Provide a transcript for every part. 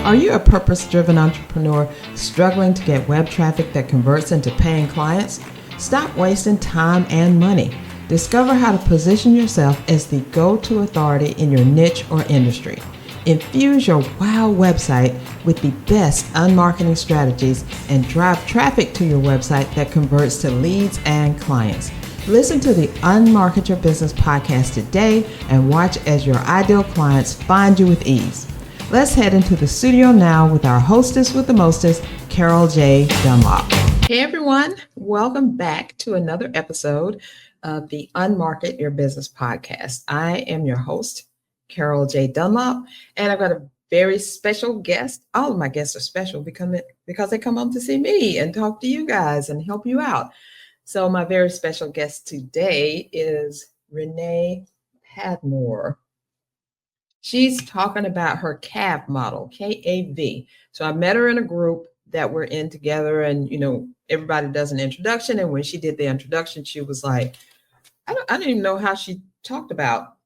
Are you a purpose-driven entrepreneur struggling to get web traffic that converts into paying clients? Stop wasting time and money. Discover how to position yourself as the go-to authority in your niche or industry. Infuse your wow website with the best unmarketing strategies and drive traffic to your website that converts to leads and clients. Listen to the Unmarket Your Business podcast today and watch as your ideal clients find you with ease. Let's head into the studio now with our hostess with the mostest, Carol J. Dunlop. Hey everyone, welcome back to another episode of the Unmarket Your Business podcast. I am your host, Carol J. Dunlop, and I've got a very special guest. All of my guests are special because they come on to see me and talk to you guys and help you out. So my very special guest today is Rene Padmore. She's talking about her CAV model, K-A-V. So I met her in a group that we're in together, and everybody does an introduction. And when she did the introduction, she was like, I didn't even know how she talked about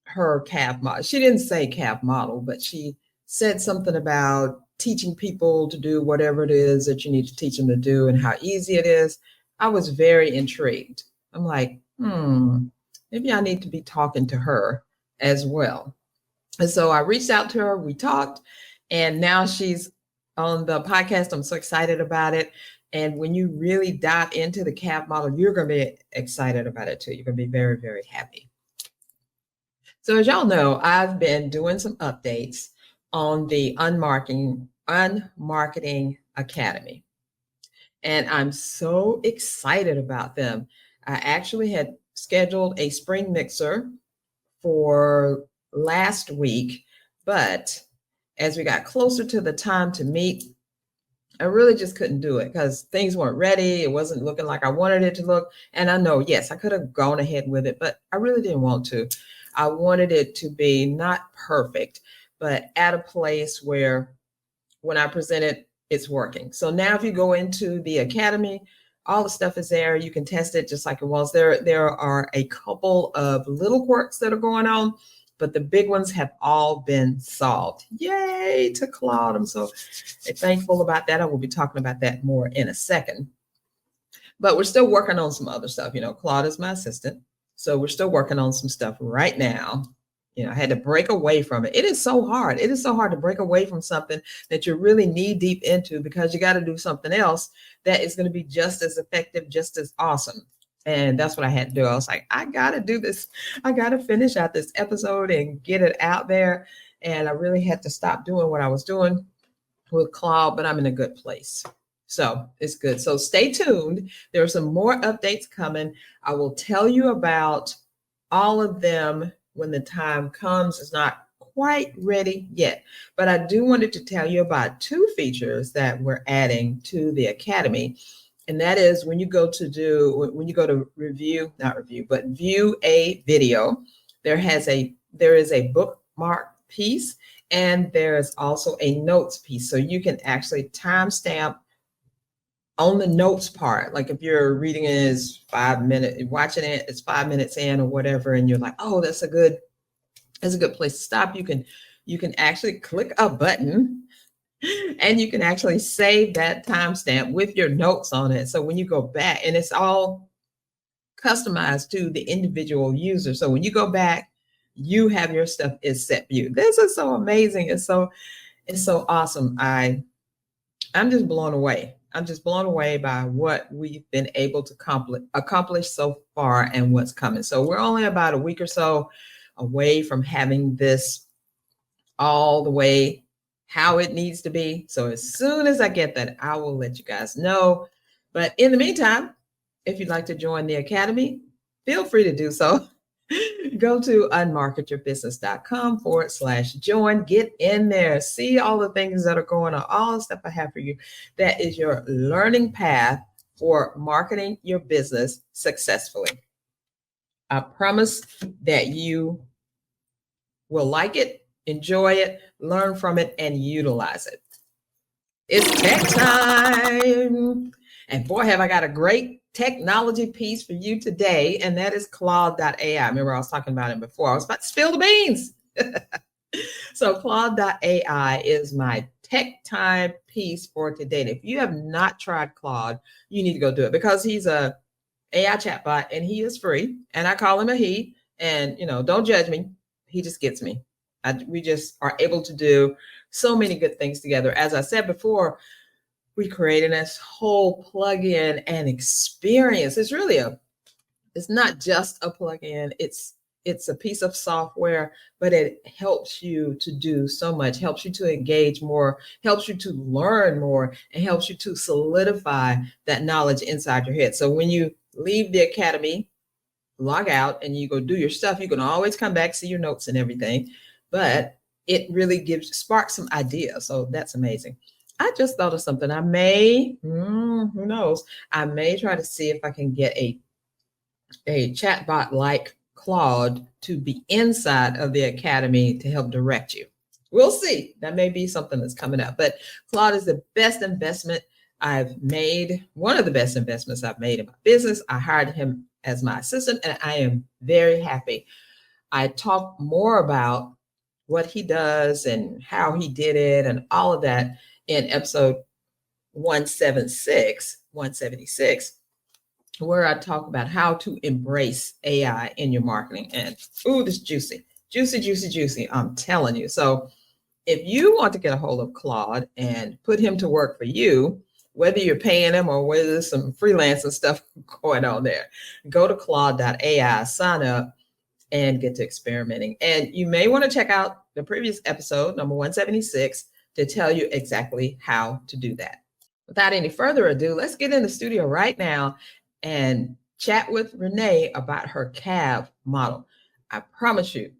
her CAV model. She didn't say CAV model, but she said something about teaching people to do whatever it is that you need to teach them to do and how easy it is. I was very intrigued. I'm like, maybe I need to be talking to her as well. And so I reached out to her, we talked, and now she's on the podcast. I'm so excited about it. And when you really dive into the CAV model, you're going to be excited about it too. You're going to be very, very happy. So as y'all know, I've been doing some updates on the Unmarketing Academy. And I'm so excited about them. I actually had scheduled a spring mixer for last week, but as we got closer to the time to meet, I really just couldn't do it because things weren't ready. It wasn't looking like I wanted it to look. And I know, yes, I could have gone ahead with it, but I really didn't want to. I wanted it to be not perfect, but at a place where when I present it, it's working. So now if you go into the academy, all the stuff is there. You can test it just like it was. There are a couple of little quirks that are going on, but the big ones have all been solved. Yay to Claude. I'm so thankful about that. I will be talking about that more in a second. But we're still working on some other stuff. Claude is my assistant. So we're still working on some stuff right now. I had to break away from it. It is so hard. It is so hard to break away from something that you're really knee deep into because you got to do something else that is going to be just as effective, just as awesome. And that's what I had to do. I was like, I got to do this. I got to finish out this episode and get it out there. And I really had to stop doing what I was doing with Claude, but I'm in a good place. So it's good. So stay tuned. There are some more updates coming. I will tell you about all of them when the time comes. It's not quite ready yet, but I do wanted to tell you about two features that we're adding to the Academy. And that is when you go to view a video, there is a bookmark piece and there's also a notes piece. So you can actually timestamp on the notes part. Like if you're reading it is 5 minutes, watching it, it's 5 minutes in or whatever, and you're like, oh, that's a good place to stop. You can actually click a button and you can actually save that timestamp with your notes on it. So when you go back, and it's all customized to the individual user. So when you go back, you have your stuff is set view. This is so amazing. It's so awesome. I'm just blown away. I'm just blown away by what we've been able to accomplish so far and what's coming. So we're only about a week or so away from having this all the way how it needs to be. So as soon as I get that, I will let you guys know. But in the meantime, if you'd like to join the Academy, feel free to do so. Go to unmarketyourbusiness.com/join. Get in there. See all the things that are going on, all the stuff I have for you. That is your learning path for marketing your business successfully. I promise that you will like it, enjoy it, learn from it, and utilize it. It's tech time. And boy, have I got a great technology piece for you today, and that is Claude.ai. Remember, I was talking about it before. I was about to spill the beans. So Claude.ai is my tech time piece for today. And if you have not tried Claude, you need to go do it because he's a AI chatbot and he is free. And I call him a he. And don't judge me. He just gets me. We just are able to do so many good things together. As I said before, we created this whole plug-in and experience. It's not just a plug-in. It's a piece of software, but it helps you to do so much, helps you to engage more, helps you to learn more, and helps you to solidify that knowledge inside your head. So when you leave the academy, log out and you go do your stuff, you can always come back, see your notes and everything, but it really sparks some ideas. So that's amazing. I just thought of something. I may, who knows, I may try to see if I can get a chatbot like Claude to be inside of the academy to help direct you. We'll see. That may be something that's coming up. But Claude is the best investment I've made, one of the best investments I've made in my business. I hired him as my assistant, and I am very happy. I talk more about what he does and how he did it and all of that in episode 176, where I talk about how to embrace AI in your marketing. And this juicy, juicy, juicy, juicy. I'm telling you. So if you want to get a hold of Claude and put him to work for you, whether you're paying him or whether there's some freelancing stuff going on there, go to Claude.ai, sign up, and get to experimenting. And you may want to check out the previous episode, number 176, to tell you exactly how to do that. Without any further ado, let's get in the studio right now and chat with Rene about her CAV model. I promise you,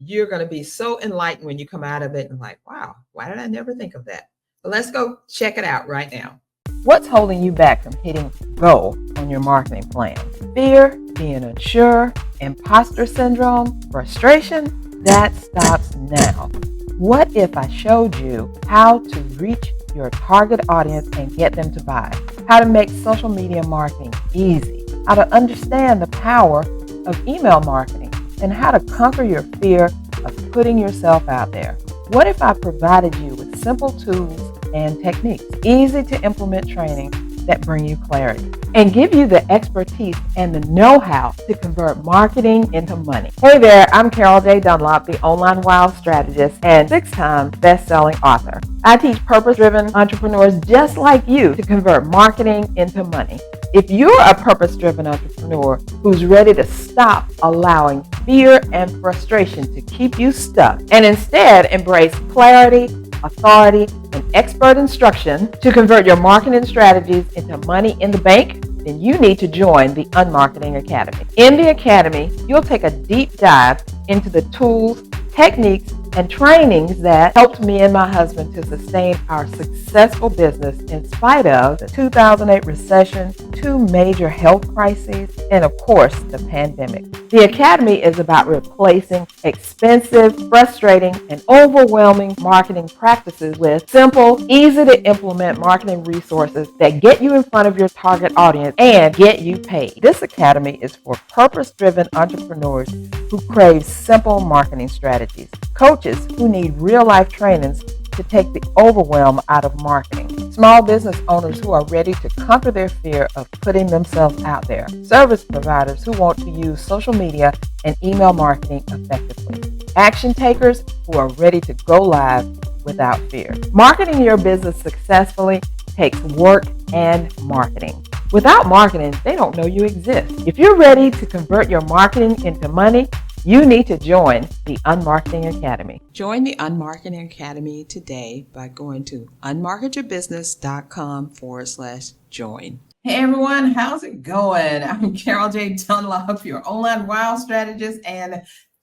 you're going to be so enlightened when you come out of it and like, wow, why did I never think of that? But let's go check it out right now. What's holding you back from hitting go on your marketing plan? Fear, being unsure, imposter syndrome, frustration? That stops now. What if I showed you how to reach your target audience and get them to buy? How to make social media marketing easy? How to understand the power of email marketing? And how to conquer your fear of putting yourself out there? What if I provided you with simple tools and techniques, easy to implement training that bring you clarity, and give you the expertise and the know-how to convert marketing into money? Hey there, I'm Carol J. Dunlop, the online wild strategist and 6-time best-selling author. I teach purpose-driven entrepreneurs just like you to convert marketing into money. If you're a purpose-driven entrepreneur who's ready to stop allowing fear and frustration to keep you stuck and instead embrace clarity, authority, and expert instruction to convert your marketing strategies into money in the bank, then you need to join the Unmarketing Academy. In the Academy, you'll take a deep dive into the tools, techniques, and trainings that helped me and my husband to sustain our successful business in spite of the 2008 recession, 2 major health crises, and of course, the pandemic. The Academy is about replacing expensive, frustrating, and overwhelming marketing practices with simple, easy to implement marketing resources that get you in front of your target audience and get you paid. This Academy is for purpose-driven entrepreneurs who crave simple marketing strategies, coaches who need real-life trainings to take the overwhelm out of marketing, small business owners who are ready to conquer their fear of putting themselves out there, service providers who want to use social media and email marketing effectively, action takers who are ready to go live without fear. Marketing your business successfully takes work and marketing. Without marketing, they don't know you exist. If you're ready to convert your marketing into money, you need to join the Unmarketing Academy. Join the Unmarketing Academy today by going to unmarketyourbusiness.com/join. Hey everyone, how's it going? I'm Carol J. Dunlop, your online wild strategist and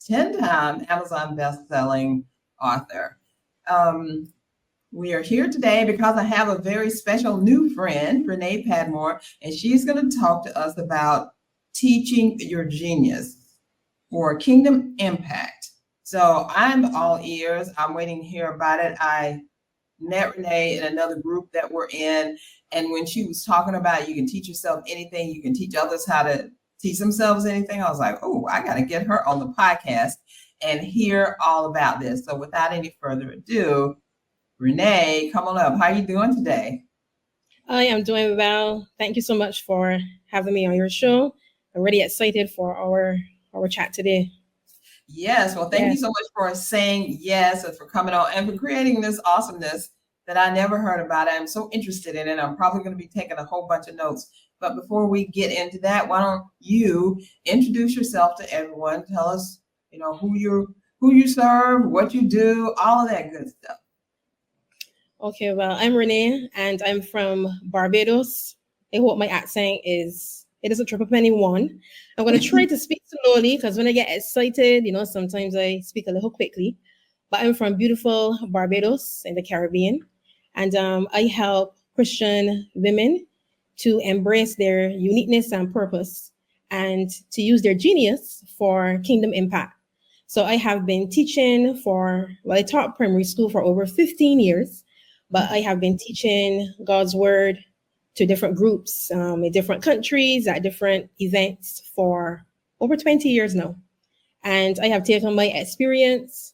10-time Amazon best-selling author. We are here today because I have a very special new friend, Rene Padmore, and she's going to talk to us about teaching your genius for Kingdom Impact. So I'm all ears. I'm waiting to hear about it. I met Rene in another group that we're in, and when she was talking about you can teach yourself anything, you can teach others how to teach themselves anything, I was like, oh, I got to get her on the podcast. and hear all about this. So without any further ado, Rene, come on up. How are you doing today? I am doing well. Thank you so much for having me on your show. I'm really excited for our chat today. Yes. Well, thank you so much for saying yes and for coming on and for creating this awesomeness that I never heard about. I'm so interested in it. I'm probably going to be taking a whole bunch of notes. But before we get into that, why don't you introduce yourself to everyone? Tell us, who you serve, what you do, all of that good stuff. Okay, well, I'm Rene and I'm from Barbados. I hope my accent it doesn't trip up anyone. I'm going to try to speak slowly because when I get excited, sometimes I speak a little quickly. But I'm from beautiful Barbados in the Caribbean. And I help Christian women to embrace their uniqueness and purpose and to use their genius for kingdom impact. So I have been teaching I taught primary school for over 15 years, but I have been teaching God's word to different groups in different countries at different events for over 20 years now. And I have taken my experiences,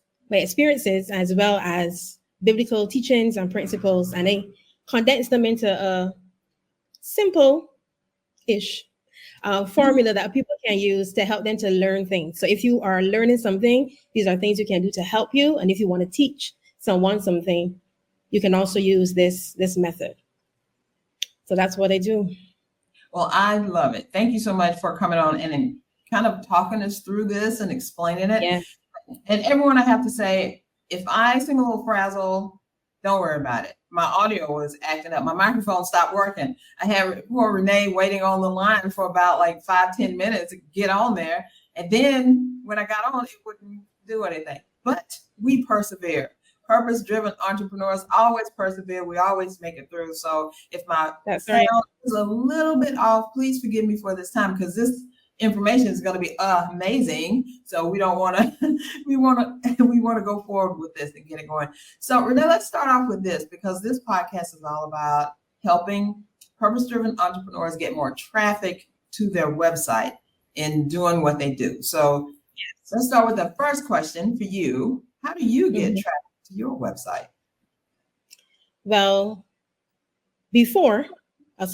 as well as biblical teachings and principles, and I condense them into a simple-ish formula that people can use to help them to learn things. So if you are learning something, these are things you can do to help you. And if you want to teach someone something, you can also use this method. So that's what I do. Well, I love it. Thank you so much for coming on and kind of talking us through this and explaining it. Yeah. And everyone, I have to say, if I sing a little frazzle, don't worry about it. My audio was acting up. My microphone stopped working. I had poor Rene waiting on the line for about like 5-10 minutes to get on there. And then when I got on, it wouldn't do anything. But we persevere. Purpose-driven entrepreneurs always persevere. We always make it through. So if my sound is a little bit off, please forgive me for this time because this information is going to be amazing. So we don't want to. we want to go forward with this and get it going. So Rene, let's start off with this because this podcast is all about helping purpose-driven entrepreneurs get more traffic to their website in doing what they do. So let's start with the first question for you. How do you get traffic to your website? Well, before I was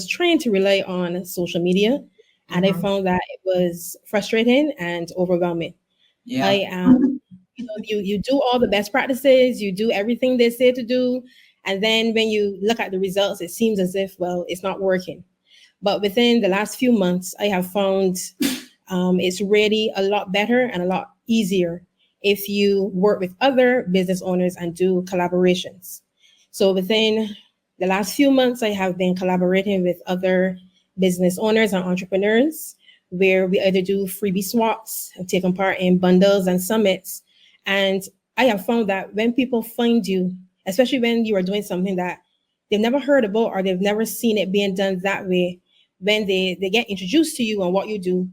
trying to rely on social media, and I found that it was frustrating and overwhelming. Yeah. You do all the best practices, you do everything they say to do, and then when you look at the results, it seems as if, well, it's not working. But within the last few months, I have found it's really a lot better and a lot easier if you work with other business owners and do collaborations. So within the last few months, I have been collaborating with other business owners and entrepreneurs where we either do freebie swaps and taken part in bundles and summits. And I have found that when people find you, especially when you are doing something that they've never heard about or they've never seen it being done that way, when they get introduced to you and what you do,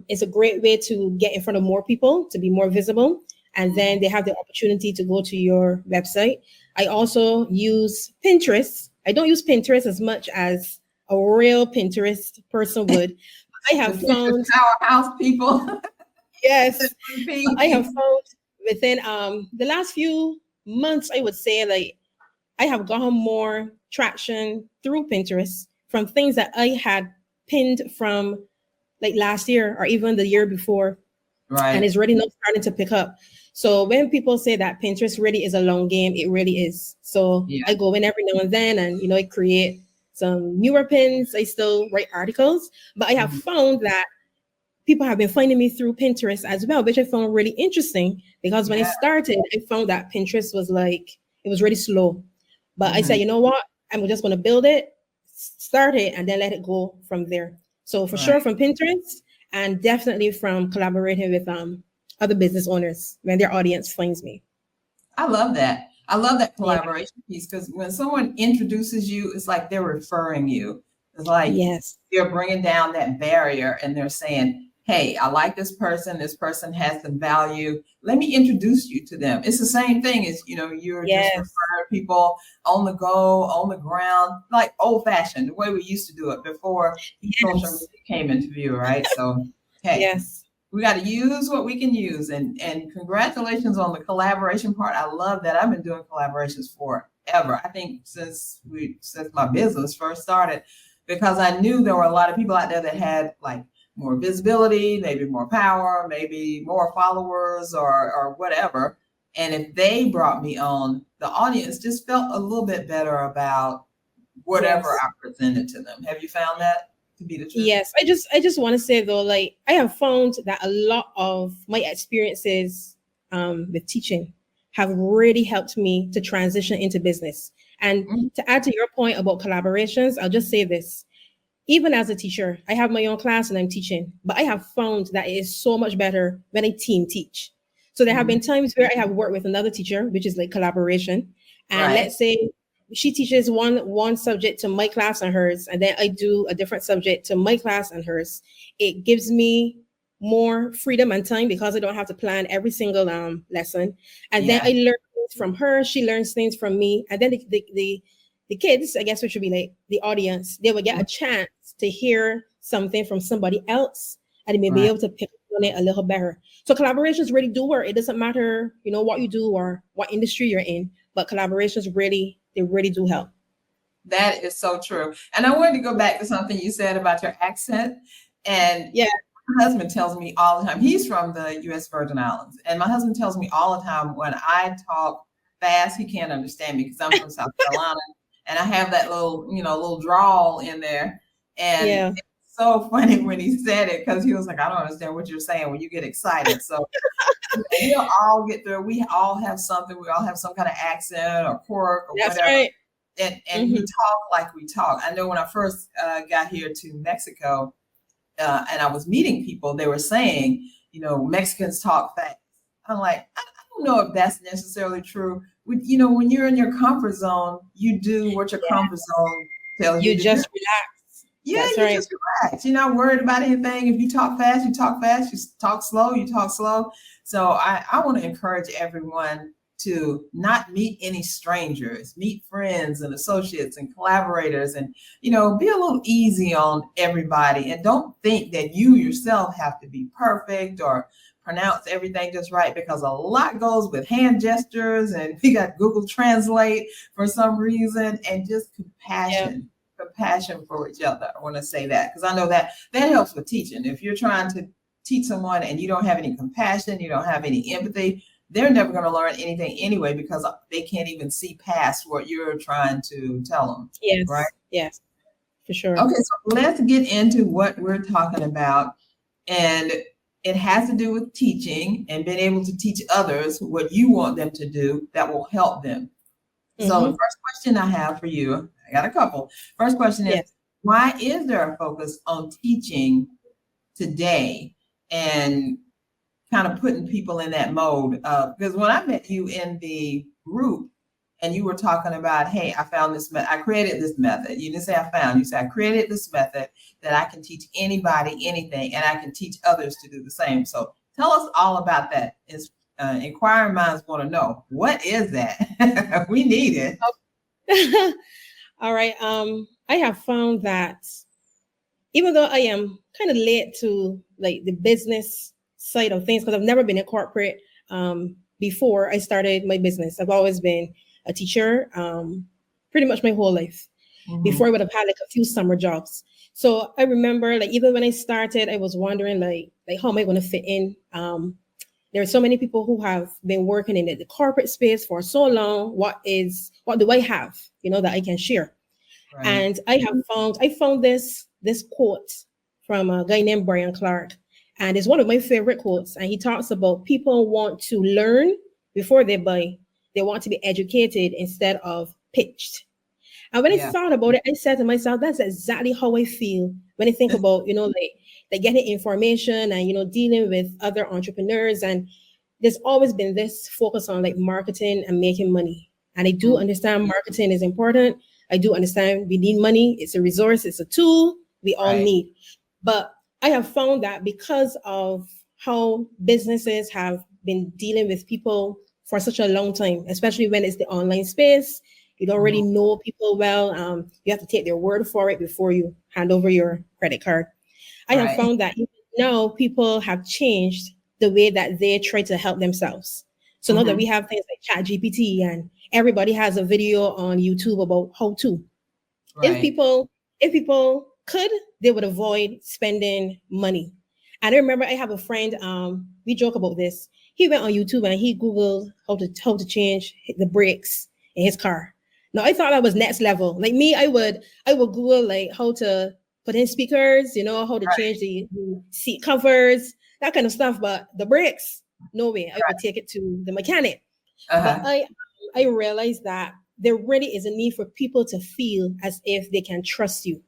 it's a great way to get in front of more people, to be more visible. And then they have the opportunity to go to your website. I also use Pinterest. I don't use Pinterest as much as a real Pinterest person would. I have found powerhouse people. Yes, I have found within the last few months, I would say, like, I have gotten more traction through Pinterest from things that I had pinned from like last year or even the year before. Right. And it's really not starting to pick up. So when people say that Pinterest really is a long game, it really is. So I go in every now and then and, I create some newer pins. I still write articles, but I have found that people have been finding me through Pinterest as well, which I found really interesting because when I started, I found that Pinterest was it was really slow. But I said, you know what? I'm just going to build it, start it, and then let it go from there. So for sure from Pinterest and definitely from collaborating with other business owners when their audience finds me. I love that. I love that collaboration piece because when someone introduces you, it's like they're referring you. It's like they're bringing down that barrier and they're saying, hey, I like this person. This person has some value. Let me introduce you to them. It's the same thing as, you're just referring people on the go, on the ground, like old fashioned, the way we used to do it before social media came into view, right? So, hey, we got to use what we can use. And congratulations on the collaboration part. I love that. I've been doing collaborations forever. I think since my business first started, because I knew there were a lot of people out there that had like more visibility, maybe more power, maybe more followers or whatever. And if they brought me on, the audience just felt a little bit better about whatever I presented to them. Have you found that to be the truth? Yes. I just want to say though, like I have found that a lot of my experiences with teaching have really helped me to transition into business. And to add to your point about collaborations, I'll just say this. Even as a teacher, I have my own class and I'm teaching, but I have found that it is so much better when I team teach. So there have been times where I have worked with another teacher, which is like collaboration. And let's say she teaches one subject to my class and hers, and then I do a different subject to my class and hers. It gives me more freedom and time because I don't have to plan every single lesson. And then I learn things from her. She learns things from me. And then the kids, I guess, which would be like the audience, they would get a chance to hear something from somebody else, and they may be able to pick up on it a little better. So collaborations really do work. It doesn't matter, what you do or what industry you're in, but collaborations really do help. That is so true. And I wanted to go back to something you said about your accent. And my husband tells me all the time, he's from the U.S. Virgin Islands. And my husband tells me all the time when I talk fast, he can't understand me because I'm from South Carolina. And I have that little drawl in there. And it's so funny when he said it because he was like, I don't understand what you're saying when you get excited. So we'll all get there. We all have something. We all have some kind of accent or quirk or whatever. Right. And we talk like we talk. I know when I first got here to Mexico and I was meeting people, they were saying, Mexicans talk fast. I'm like, I don't know if that's necessarily true. When you're in your comfort zone, you do what your comfort zone tells you. You just relax. Yeah, just relax. You're not worried about anything. If you talk fast, you talk fast. You talk slow, you talk slow. So I want to encourage everyone to not meet any strangers, meet friends and associates and collaborators, and be a little easy on everybody. And don't think that you yourself have to be perfect or pronounce everything just right, because a lot goes with hand gestures, and we got Google Translate for some reason, and just compassion for each other. I want to say that because I know that helps with teaching. If you're trying to teach someone and you don't have any compassion, you don't have any empathy, they're never going to learn anything anyway, because they can't even see past what you're trying to tell them. Yes. Right? Yes, for sure. Okay, so let's get into what we're talking about. And it has to do with teaching and being able to teach others what you want them to do that will help them. So the first question I have for you, I got a couple. First question is, why is there a focus on teaching today and kind of putting people in that mode? Because when I met you in the group and you were talking about, hey, I found this, I created this method. You didn't say I found, you said I created this method that I can teach anybody anything, and I can teach others to do the same. So tell us all about that. Inquiring minds want to know, what is that? We need it. All right. I have found that even though I am kind of late to like the business side of things, because I've never been in corporate before I started my business. I've always been a teacher pretty much my whole life. Before I would have had like a few summer jobs. So I remember like even when I started, I was wondering like how am I going to fit in? There are so many people who have been working in the corporate space for so long. What do I have, that I can share? Right. And I found this quote from a guy named Brian Clark. And it's one of my favorite quotes. And he talks about people want to learn before they buy. They want to be educated instead of pitched. And when I thought about it, I said to myself, that's exactly how I feel when I think about, like getting information and, dealing with other entrepreneurs. And there's always been this focus on like marketing and making money. And I do understand marketing is important. I do understand we need money. It's a resource. It's a tool we all need. But I have found that because of how businesses have been dealing with people for such a long time, especially when it's the online space, you don't really know people well. You have to take their word for it before you hand over your credit card. I have found that now people have changed the way that they try to help themselves. So now that we have things like ChatGPT and everybody has a video on YouTube about how to. Right. If people could, they would avoid spending money. And I remember I have a friend, we joke about this. He went on YouTube and he Googled how to change the brakes in his car. Now I thought that was next level. Like me, I would Google like how to put in speakers, how to change the seat covers, that kind of stuff. But the brakes, no way. I would take it to the mechanic. But I realized that there really is a need for people to feel as if they can trust you.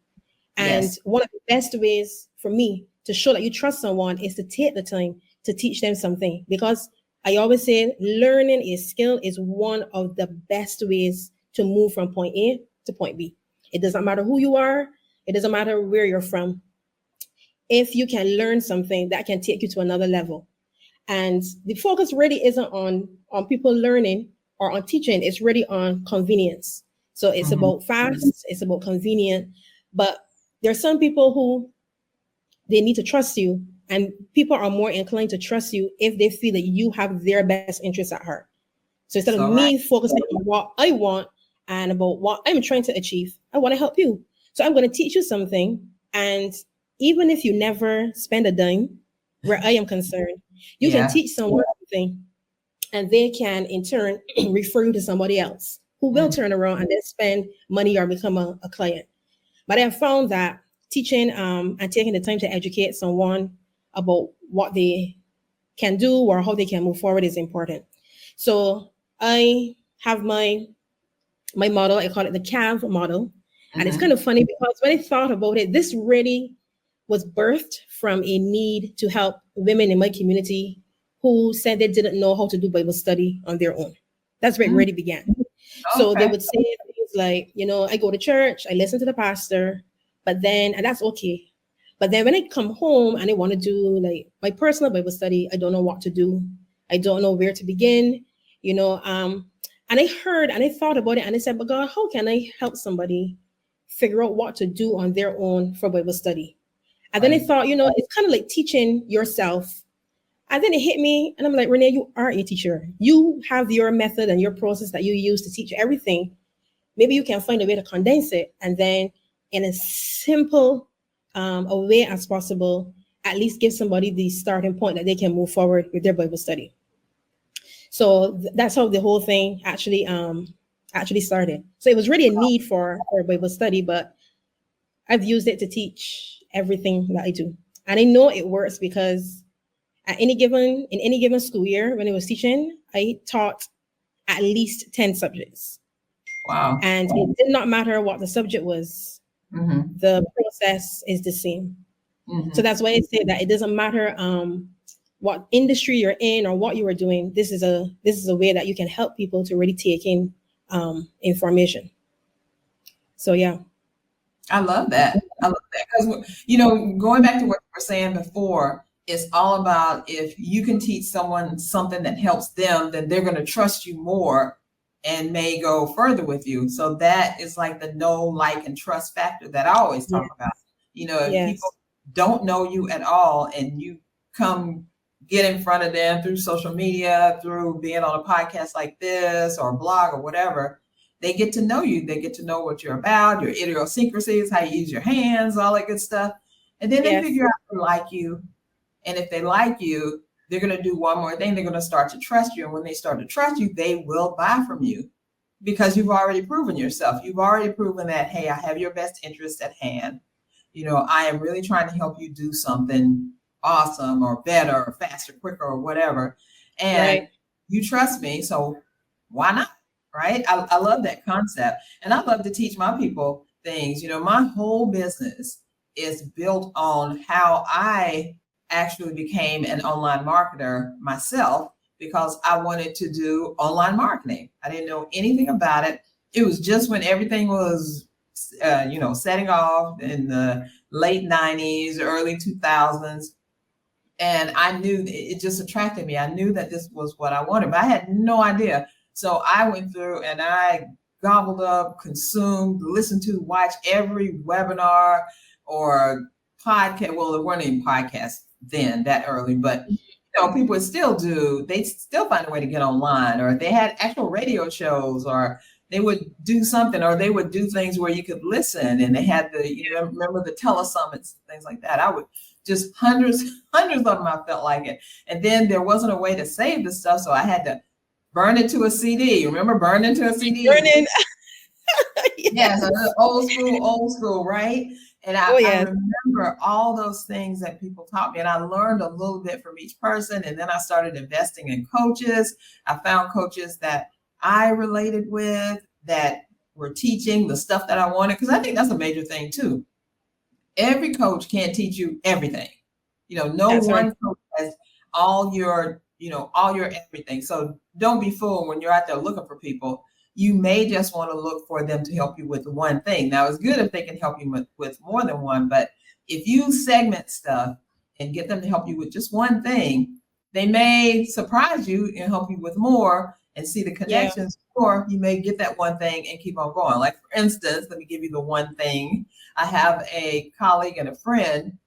And one of the best ways for me to show that you trust someone is to take the time to teach them something. Because I always say learning a skill is one of the best ways to move from point A to point B. It doesn't matter who you are. It doesn't matter where you're from. If you can learn something, that can take you to another level. And the focus really isn't on people learning or on teaching. It's really on convenience. So it's about fast, it's about convenient. But there are some people who they need to trust you, and people are more inclined to trust you if they feel that you have their best interests at heart. So instead of me focusing on what I want and about what I'm trying to achieve, I want to help you. So I'm going to teach you something. And even if you never spend a dime, where I am concerned, you can teach someone something, and they can in turn refer you to somebody else who will turn around and then spend money or become a client. But I have found that teaching and taking the time to educate someone about what they can do or how they can move forward is important. So I have my model. I call it the CAV model. And it's kind of funny because when I thought about it, this really was birthed from a need to help women in my community who said they didn't know how to do Bible study on their own. That's where it really began. So they would say things like, I go to church, I listen to the pastor, and that's okay. But then when I come home and I want to do like my personal Bible study, I don't know what to do. I don't know where to begin, and I heard and I thought about it and I said, but God, how can I help somebody figure out what to do on their own for Bible study? And then I thought, it's kind of like teaching yourself. And then it hit me and I'm like, Rene, you are a teacher. You have your method and your process that you use to teach everything. Maybe you can find a way to condense it. And then in a simple a way as possible, at least give somebody the starting point that they can move forward with their Bible study. So that's how the whole thing actually started. So it was really a need for Bible study, but I've used it to teach everything that I do. And I know it works because in any given school year, when I was teaching, I taught at least 10 subjects. Wow. And it did not matter what the subject was. The process is the same. So that's why I say that it doesn't matter what industry you're in or what you are doing. This is a way that you can help people to really take in information. So yeah. I love that. Because, going back to what you were saying before, it's all about if you can teach someone something that helps them, then they're going to trust you more and may go further with you. So that is like the know, like, and trust factor that I always talk about. If people don't know you at all and you come get in front of them through social media, through being on a podcast like this or a blog or whatever, they get to know you. They get to know what you're about, your idiosyncrasies, how you use your hands, all that good stuff. And then they figure out if they like you. And if they like you, they're going to do one more thing. They're going to start to trust you. And when they start to trust you, they will buy from you because you've already proven yourself. You've already proven that, hey, I have your best interest at hand. I am really trying to help you do something awesome or better or faster, quicker or whatever. And you trust me. So why not? Right. I love that concept. And I love to teach my people things. My whole business is built on how I actually became an online marketer myself because I wanted to do online marketing. I didn't know anything about it. It was just when everything was, setting off in the late 90s, early 2000s. And I knew it just attracted me. I knew that this was what I wanted, but I had no idea. So I went through and I gobbled up, consumed, listened to, watched every webinar or podcast. Well, there weren't any podcasts then that early, but people would still they still find a way to get online, or they had actual radio shows, or they would do something, or they would do things where you could listen, and they had remember the telesummits, things like that. I would just hundreds of them, I felt like it. And then there wasn't a way to save the stuff, so I had to burn it to a CD. Remember burning to a CD? Burning. Yes, old school, right? And I remember all those things that people taught me, and I learned a little bit from each person. And then I started investing in coaches. I found coaches that I related with, that were teaching the stuff that I wanted, because I think that's a major thing too. Every coach can't teach you everything. That's one right. Coach has all your everything. So don't be fooled when you're out there looking for people. You may just want to look for them to help you with one thing. Now, it's good if they can help you with more than one, but if you segment stuff and get them to help you with just one thing, they may surprise you and help you with more and see the connections, or you may get that one thing and keep on going. Like, for instance, let me give you the one thing. I have a colleague and a friend.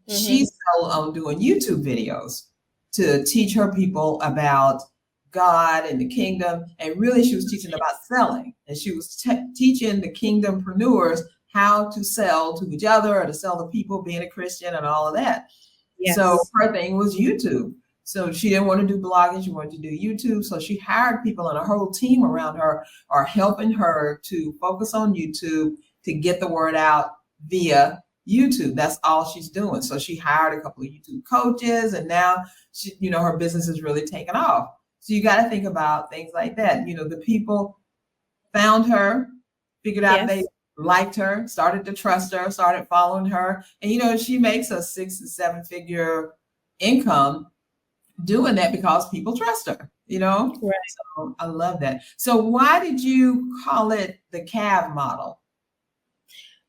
She's still on doing YouTube videos to teach her people about God and the kingdom. And really, she was teaching about selling, and she was teaching the kingdompreneurs how to sell to each other, or to sell to people, being a Christian and all of that. Yes. So her thing was YouTube. So she didn't want to do blogging. She wanted to do YouTube. So she hired people, and a whole team around her are helping her to focus on YouTube to get the word out via YouTube. That's all she's doing. So she hired a couple of YouTube coaches, and now she, her business is really taking off. So you got to think about things like that. The people found her, figured out they liked her, started to trust her, started following her. And, she makes a 6 to 7 figure income doing that because people trust her, Right. So I love that. So why did you call it the CAV model?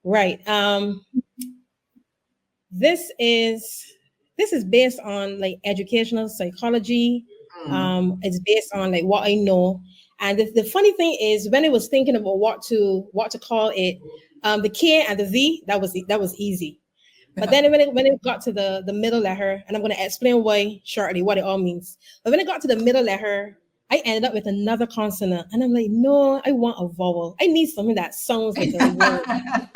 Right. This is based on like educational psychology. It's based on like what I know. And the funny thing is, when I was thinking about what to call it, the K and the V, that was easy. But then when it got to the middle letter, and I'm going to explain why shortly, what it all means. But when it got to the middle letter, I ended up with another consonant. And I'm like, no, I want a vowel. I need something that sounds like a word.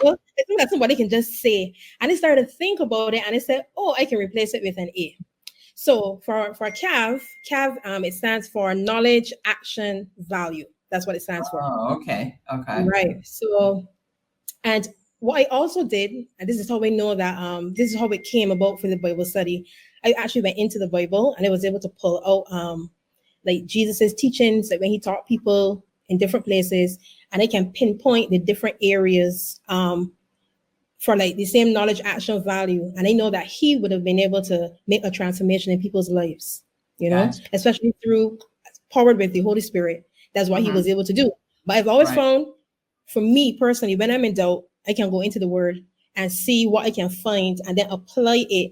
Well, it's something that somebody can just say. And I started to think about it, and I said, oh, I can replace it with an A. So for CAV, it stands for knowledge, action, value. That's what it stands for. Oh, okay. Right. So, and what I also did, and this is how I know that this is how it came about for the Bible study. I actually went into the Bible, and I was able to pull out like Jesus's teachings, like when he taught people in different places, and I can pinpoint the different areas for like the same knowledge, action, value. And I know that he would have been able to make a transformation in people's lives, especially through powered with the Holy Spirit. That's what he was able to do. But I've always found, for me personally, when I'm in doubt, I can go into the word and see what I can find, and then apply it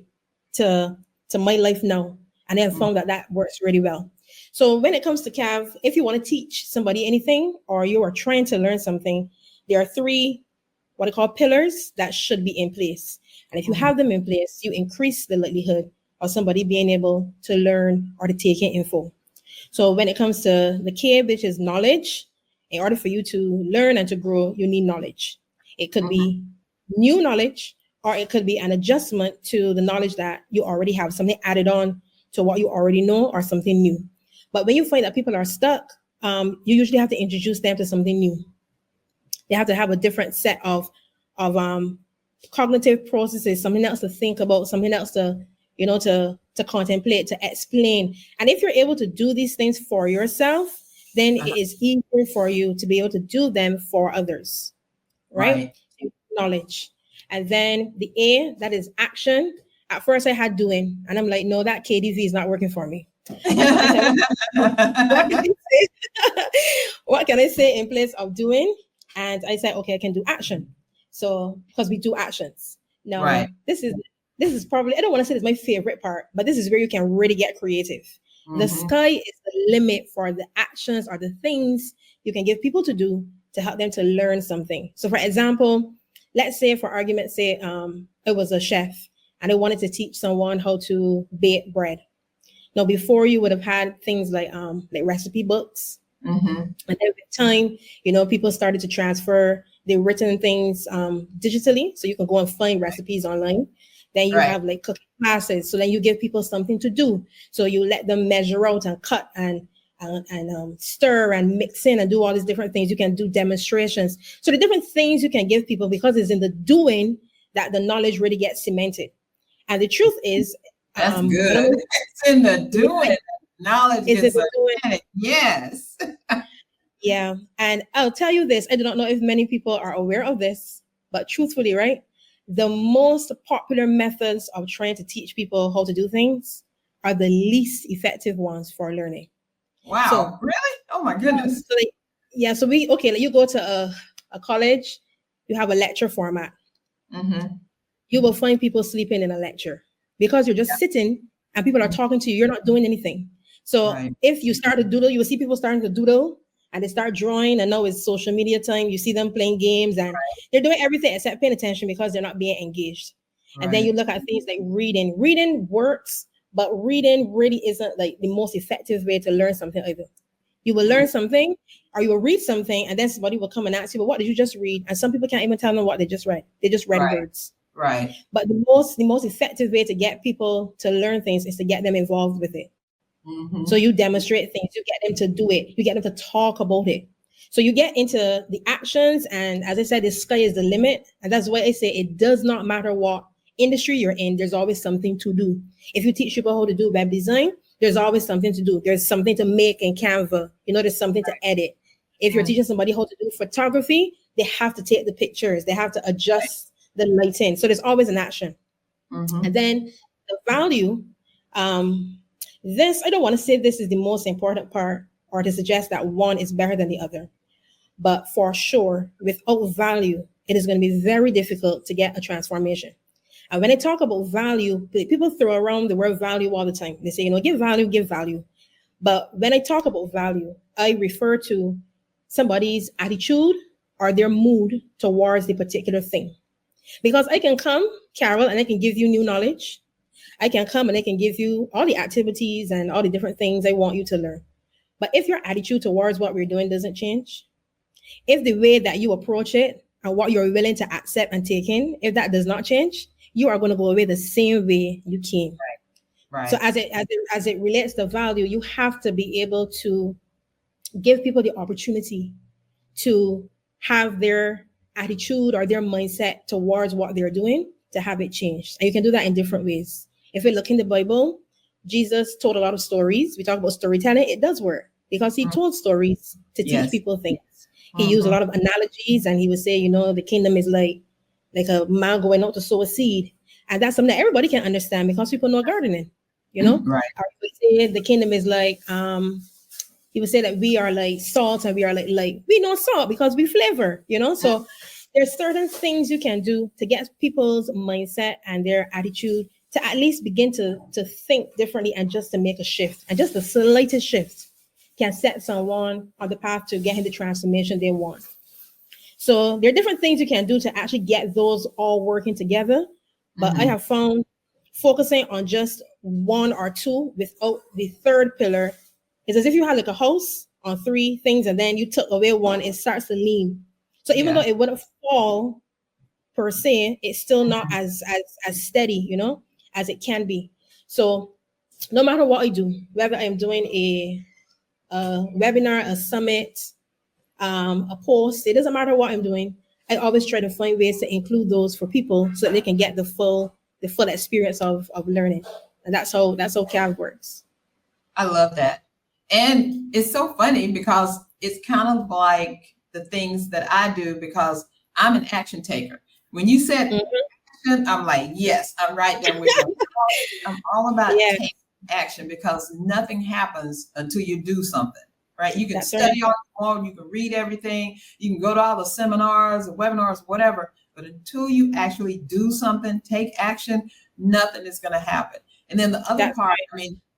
to my life now. And then I found that works really well. So when it comes to CAV, if you want to teach somebody anything, or you are trying to learn something, there are 3 what I call pillars that should be in place. And if you have them in place, you increase the likelihood of somebody being able to learn or to take in info. So when it comes to the K, which is knowledge, in order for you to learn and to grow, you need knowledge. It could be new knowledge, or it could be an adjustment to the knowledge that you already have, something added on to what you already know, or something new. But when you find that people are stuck, you usually have to introduce them to something new. They have to have a different set of cognitive processes, something else to think about, something else to contemplate, to explain. And if you're able to do these things for yourself, then it is easier for you to be able to do them for others, right? Knowledge. And then the A, that is action. At first I had doing, and I'm like, no, that KDV is not working for me. What can I say in place of doing? And I said, okay, I can do action. So because we do actions. Now, this is probably, I don't want to say it's my favorite part, but this is where you can really get creative. The sky is the limit for the actions or the things you can give people to do to help them to learn something. So for example, let's say for argument's sake, it was a chef, and they wanted to teach someone how to bake bread. Now, before you would have had things like recipe books, and then with time, people started to transfer the written things digitally, so you can go and find recipes online. Then you have like cooking classes, so then you give people something to do. So you let them measure out and cut and stir and mix in and do all these different things. You can do demonstrations. So the different things you can give people, because it's in the doing that the knowledge really gets cemented. And the truth is, that's good. It's in the doing. Knowledge is in the doing. Yes. Yeah. And I'll tell you this, I do not know if many people are aware of this, but truthfully, right? The most popular methods of trying to teach people how to do things are the least effective ones for learning. Wow. So, really? Oh my goodness. So you go to a college, you have a lecture format. You will find people sleeping in a lecture because you're just sitting and people are talking to you. You're not doing anything. So if you start to doodle, you will see people starting to doodle and they start drawing. And now it's social media time. You see them playing games and they're doing everything except paying attention because they're not being engaged. And then you look at things like reading. Reading works, but reading really isn't like the most effective way to learn something either. You will learn something or you will read something and then somebody will come and ask you, well, what did you just read? And some people can't even tell them what they just read. They just read words. Right. But the most effective way to get people to learn things is to get them involved with it. So you demonstrate things, you get them to do it, you get them to talk about it. So you get into the actions, and as I said, the sky is the limit. And that's why I say it does not matter what industry you're in, there's always something to do. If you teach people how to do web design, there's always something to do. There's something to make in Canva. There's something to edit. If you're teaching somebody how to do photography, they have to take the pictures, they have to adjust the lighting. So there's always an action. And then the value, I don't want to say this is the most important part or to suggest that one is better than the other. But for sure, without value, it is going to be very difficult to get a transformation. And when I talk about value, people throw around the word value all the time. They say, give value, give value. But when I talk about value, I refer to somebody's attitude or their mood towards the particular thing. Because I can come, Carol, and I can give you new knowledge. I can come and I can give you all the activities and all the different things I want you to learn. But if your attitude towards what we're doing doesn't change, if the way that you approach it and what you're willing to accept and take in, if that does not change, you are going to go away the same way you came. Right. So as it relates to value, you have to be able to give people the opportunity to have their attitude or their mindset towards what they're doing to have it changed. And you can do that in different ways. If we look in the Bible, Jesus told a lot of stories. We talk about storytelling. It does work because he told stories to teach people things. He used a lot of analogies and he would say, the kingdom is like a man going out to sow a seed. And that's something that everybody can understand because people know gardening, Right. Or he would say the kingdom is like, he would say that we are like salt and we are like light. We know salt because we flavor, So there's certain things you can do to get people's mindset and their attitude to at least begin to think differently and just to make a shift. And just the slightest shift can set someone on the path to getting the transformation they want. So there are different things you can do to actually get those all working together. But I have found focusing on just one or two without the third pillar is as if you had like a house on three things and then you took away one, it starts to lean. So even though it wouldn't fall per se, it's still not as steady, as it can be. So no matter what I do, whether I'm doing a webinar, a summit, a post, it doesn't matter what I'm doing. I always try to find ways to include those for people so that they can get the full experience of learning. And that's how CAV works. I love that. And it's so funny because it's kind of like the things that I do because I'm an action taker. When you said action, I'm like, yes, I'm right there with you. I'm all about taking action because nothing happens until you do something, right? You can study all you want, you can read everything, you can go to all the seminars or webinars, whatever, but until you actually do something, take action, nothing is going to happen. And then the other part,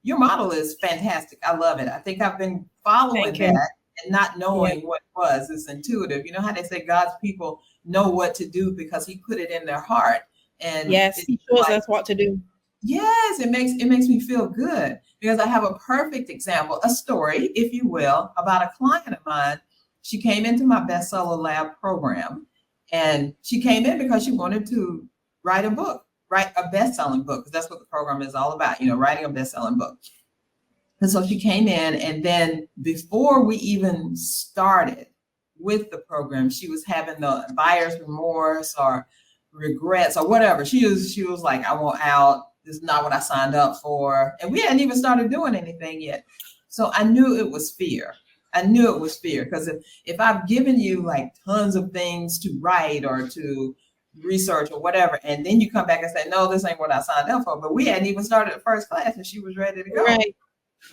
your model is fantastic. I love it. I think I've been following that and not knowing what it was. It's intuitive. You know how they say God's people know what to do because he put it in their heart. And yes, he shows us what to do. Yes, it makes me feel good because I have a perfect example, a story, if you will, about a client of mine. She came into my bestseller lab program, and she came in because she wanted to write a book, write a best-selling book, because that's what the program is all about, writing a best-selling book. And so she came in, and then before we even started with the program, she was having the buyer's remorse or regrets or whatever. She was like, I want out. This is not what I signed up for. And we hadn't even started doing anything yet. So I knew it was fear. Because if I've given you like tons of things to write or to research or whatever, and then you come back and say, no, this ain't what I signed up for. But we hadn't even started the first class and she was ready to go. Right.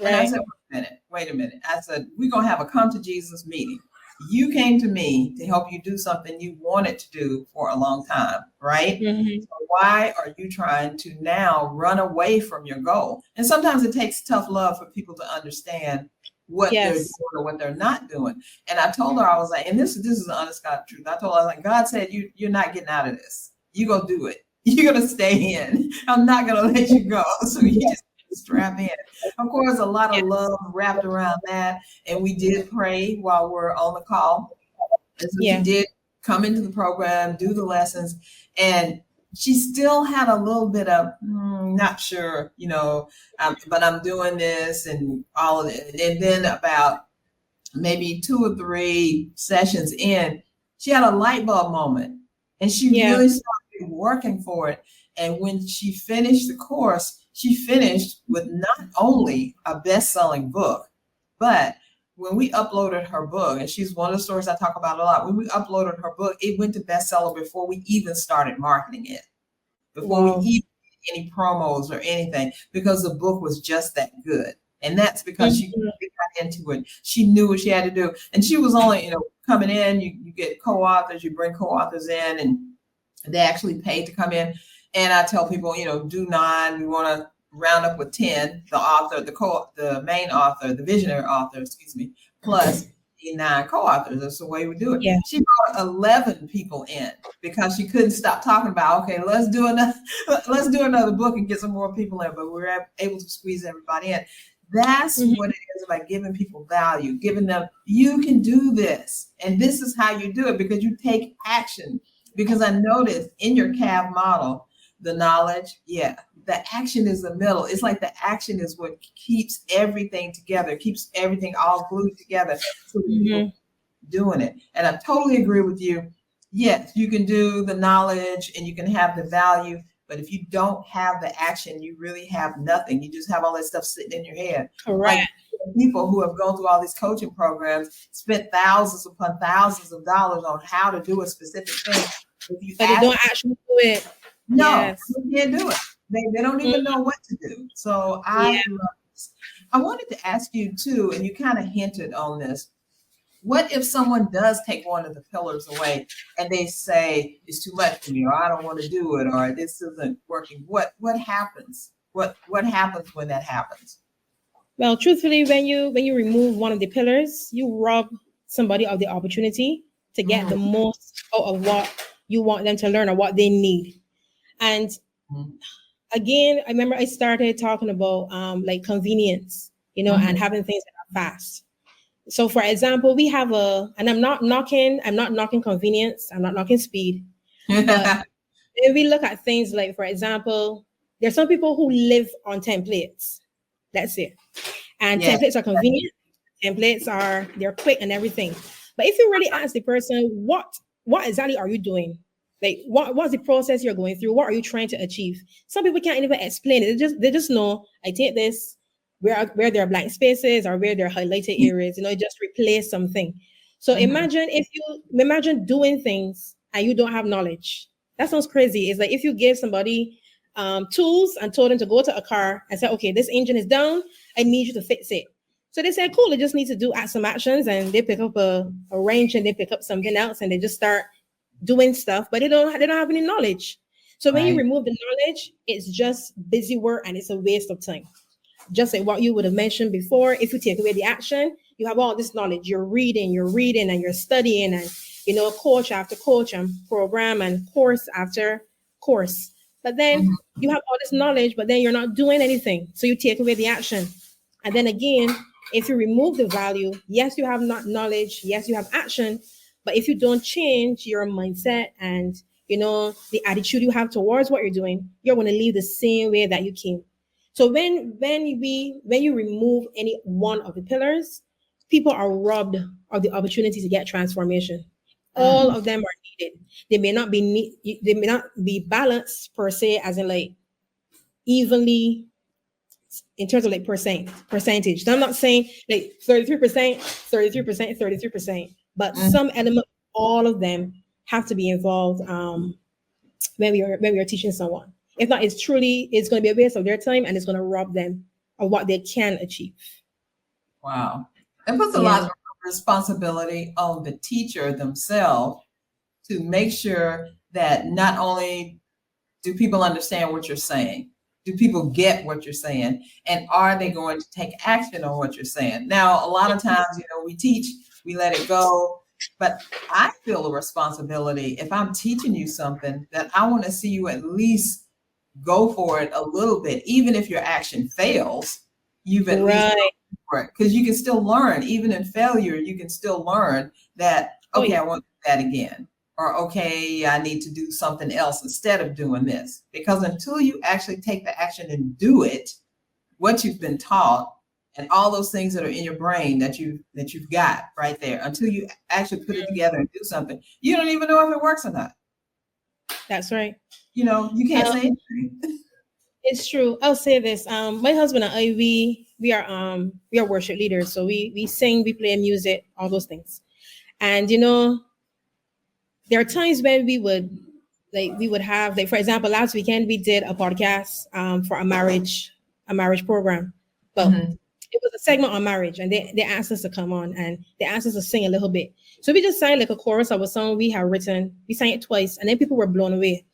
And I said, wait a minute. I said, we're going to have a come to Jesus meeting. You came to me to help you do something you wanted to do for a long time, right? Mm-hmm. So why are you trying to now run away from your goal? And sometimes it takes tough love for people to understand what they're doing or what they're not doing. And I told her, I was like, and this is the honest God truth. I told her, I was like, God said, you're not getting out of this. You go do it. You're going to stay in. I'm not going to let you go. So you just strap in. Of course, a lot of love wrapped around that. And we did pray while we're on the call. And so she did come into the program, do the lessons, and she still had a little bit of not sure, but I'm doing this and all of it. And then about maybe 2 or 3 sessions in, she had a light bulb moment, and she really started working for it. And when she finished the course, she finished with not only a best-selling book, but when we uploaded her book, and she's one of the stories I talk about a lot, when we uploaded her book, it went to bestseller before we even started marketing it, before we even did any promos or anything, because the book was just that good. And that's because she got into it. She knew what she had to do. And she was only, coming in, you get co-authors, you bring co-authors in, and they actually paid to come in. And I tell people, do 9. We want to round up with 10. The author, the main author, the visionary author, plus the 9 co-authors. That's the way we do it. Yeah. She brought 11 people in because she couldn't stop talking about, okay, let's do another book and get some more people in. But we were able to squeeze everybody in. That's what it is about giving people value, giving them, you can do this, and this is how you do it, because you take action. Because I noticed in your CAV model, the knowledge, the action is the middle. It's like the action is what keeps everything together, keeps everything all glued together. So people doing it. And I totally agree with you. Yes, you can do the knowledge and you can have the value, but if you don't have the action, you really have nothing. You just have all that stuff sitting in your head. Correct. Like people who have gone through all these coaching programs, spent thousands upon thousands of dollars on how to do a specific thing. But they don't actually do it. No, they can't do it. They don't even know what to do. So I love this. I wanted to ask you too, and you kind of hinted on this. What if someone does take one of the pillars away and they say it's too much for me, or I don't want to do it, or this isn't working? What happens? What happens when that happens? Well, truthfully, when you remove one of the pillars, you rob somebody of the opportunity to get the most out of what you want them to learn or what they need. And again, I remember I started talking about like convenience, and having things that are fast. So for example, we have and I'm not knocking convenience, I'm not knocking speed. But if we look at things like, for example, there's some people who live on templates. That's it. And templates are convenient. They're quick and everything. But if you really ask the person, what exactly are you doing? Like, what's the process you're going through? What are you trying to achieve? Some people can't even explain it. They just know, I take this, where there are blank spaces or where there are highlighted areas, just replace something. So imagine doing things and you don't have knowledge. That sounds crazy. It's like if you gave somebody tools and told them to go to a car and say, okay, this engine is down, I need you to fix it. So they said, cool, they just need to add some actions, and they pick up a wrench and they pick up something else and they just start doing stuff, but they don't have any knowledge. So when you remove the knowledge, it's just busy work and it's a waste of time. Just like what you would have mentioned before, if you take away the action, you have all this knowledge. You're reading and you're studying, and coach after coach and program and course after course. But then you have all this knowledge, but then you're not doing anything. So you take away the action. And then again, if you remove the value, yes, you have not knowledge, yes, you have action, but if you don't change your mindset and the attitude you have towards what you're doing, you're going to leave the same way that you came. So when you remove any one of the pillars, people are robbed of the opportunity to get transformation. All of them are needed. They may not be balanced per se, as in like evenly in terms of like percentage. So I'm not saying like 33%, 33%, 33%, but some element, all of them have to be involved when we are teaching someone. If not, it's going to be a waste of their time, and it's going to rob them of what they can achieve. Wow. It puts a lot of responsibility on the teacher themselves to make sure that not only do people understand what you're saying, do people get what you're saying, and are they going to take action on what you're saying? Now, a lot of times, we teach, we let it go, but I feel a responsibility if I'm teaching you something that I want to see you at least go for it a little bit, even if your action fails. You've at least gone for it, because you can still learn. Even in failure, you can still learn that, okay, I won't do that again. Or, okay, I need to do something else instead of doing this. Because until you actually take the action and do it, what you've been taught and all those things that are in your brain that you've got right there, until you actually put it together and do something, you don't even know if it works or not. That's right. You can't say anything. It's true. I'll say this. My husband and I, we are worship leaders. So we sing, we play music, all those things. And there are times when we would have, like, for example, last weekend we did a podcast for a marriage program. But it was a segment on marriage, and they asked us to come on and they asked us to sing a little bit. So we just sang like a chorus of a song we had written. We sang it twice, and then people were blown away.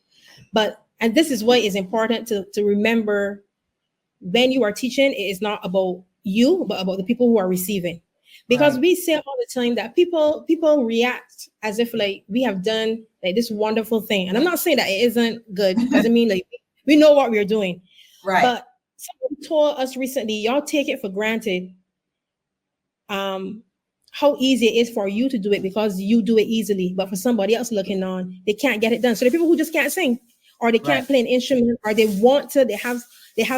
And this is why it's important to remember, when you are teaching, it is not about you, but about the people who are receiving. Because we say all the time that people react as if like we have done like this wonderful thing. And I'm not saying that it isn't good, because I mean, like, we know what we're doing. Right. But someone told us recently, y'all take it for granted how easy it is for you to do it because you do it easily. But for somebody else looking on, they can't get it done. So there are people who just can't sing, or they can't play an instrument, or they want to, they have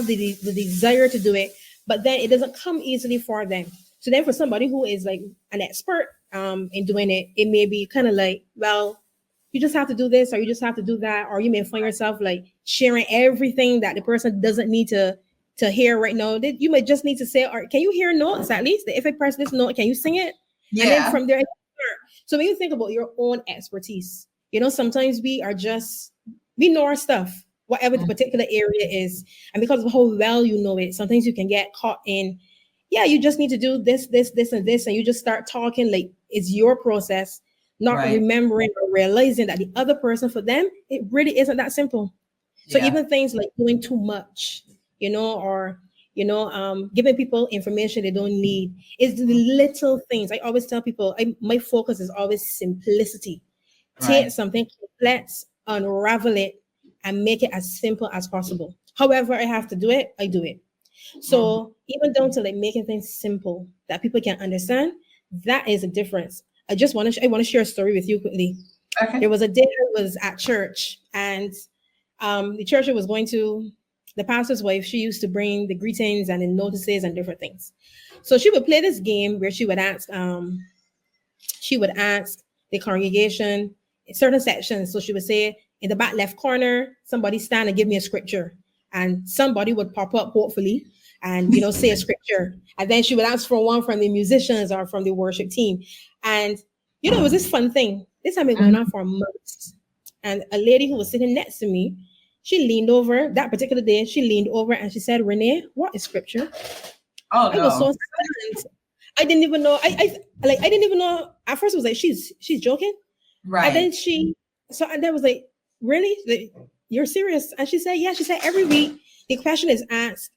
the desire to do it, but then it doesn't come easily for them. So then for somebody who is like an expert in doing it, it may be kind of like, well, you just have to do this, or you just have to do that, or you may find yourself like sharing everything that the person doesn't need to hear right now. That you might just need to say, or can you hear notes at least? If I press this note, can you sing it? Yeah. And then from there, so when you think about your own expertise, sometimes we know our stuff, whatever the particular area is. And because of how well you know it, sometimes you can get caught in, you just need to do this, and this. And you just start talking like it's your process, not remembering or realizing that the other person, for them, it really isn't that simple. So even things like doing too much, or giving people information they don't need, is the little things. I always tell people, my focus is always simplicity. Take something complex, unravel it, and make it as simple as possible. However I have to do it, I do it. So even down to like making things simple that people can understand, that is a difference. I want to share a story with you quickly. Okay. There was a day I was at church, and the church I was going to, the pastor's wife, she used to bring the greetings and the notices and different things. So she would play this game where she would ask the congregation in certain sections. So she would say, in the back left corner, somebody stand and give me a scripture, and somebody would pop up, hopefully, and say a scripture. And then she would ask for one from the musicians or from the worship team. And it was this fun thing. This had been going on for months. And a lady who was sitting next to me, she leaned over that particular day. She leaned over and she said, "Rene, what is scripture?" Oh, no. I was so silent. I didn't even know. I didn't even know. At first, it was like she's joking, right? And then and then was like, "Really? Like, you're serious?" And she said, "Yeah." She said, "Every week the question is asked,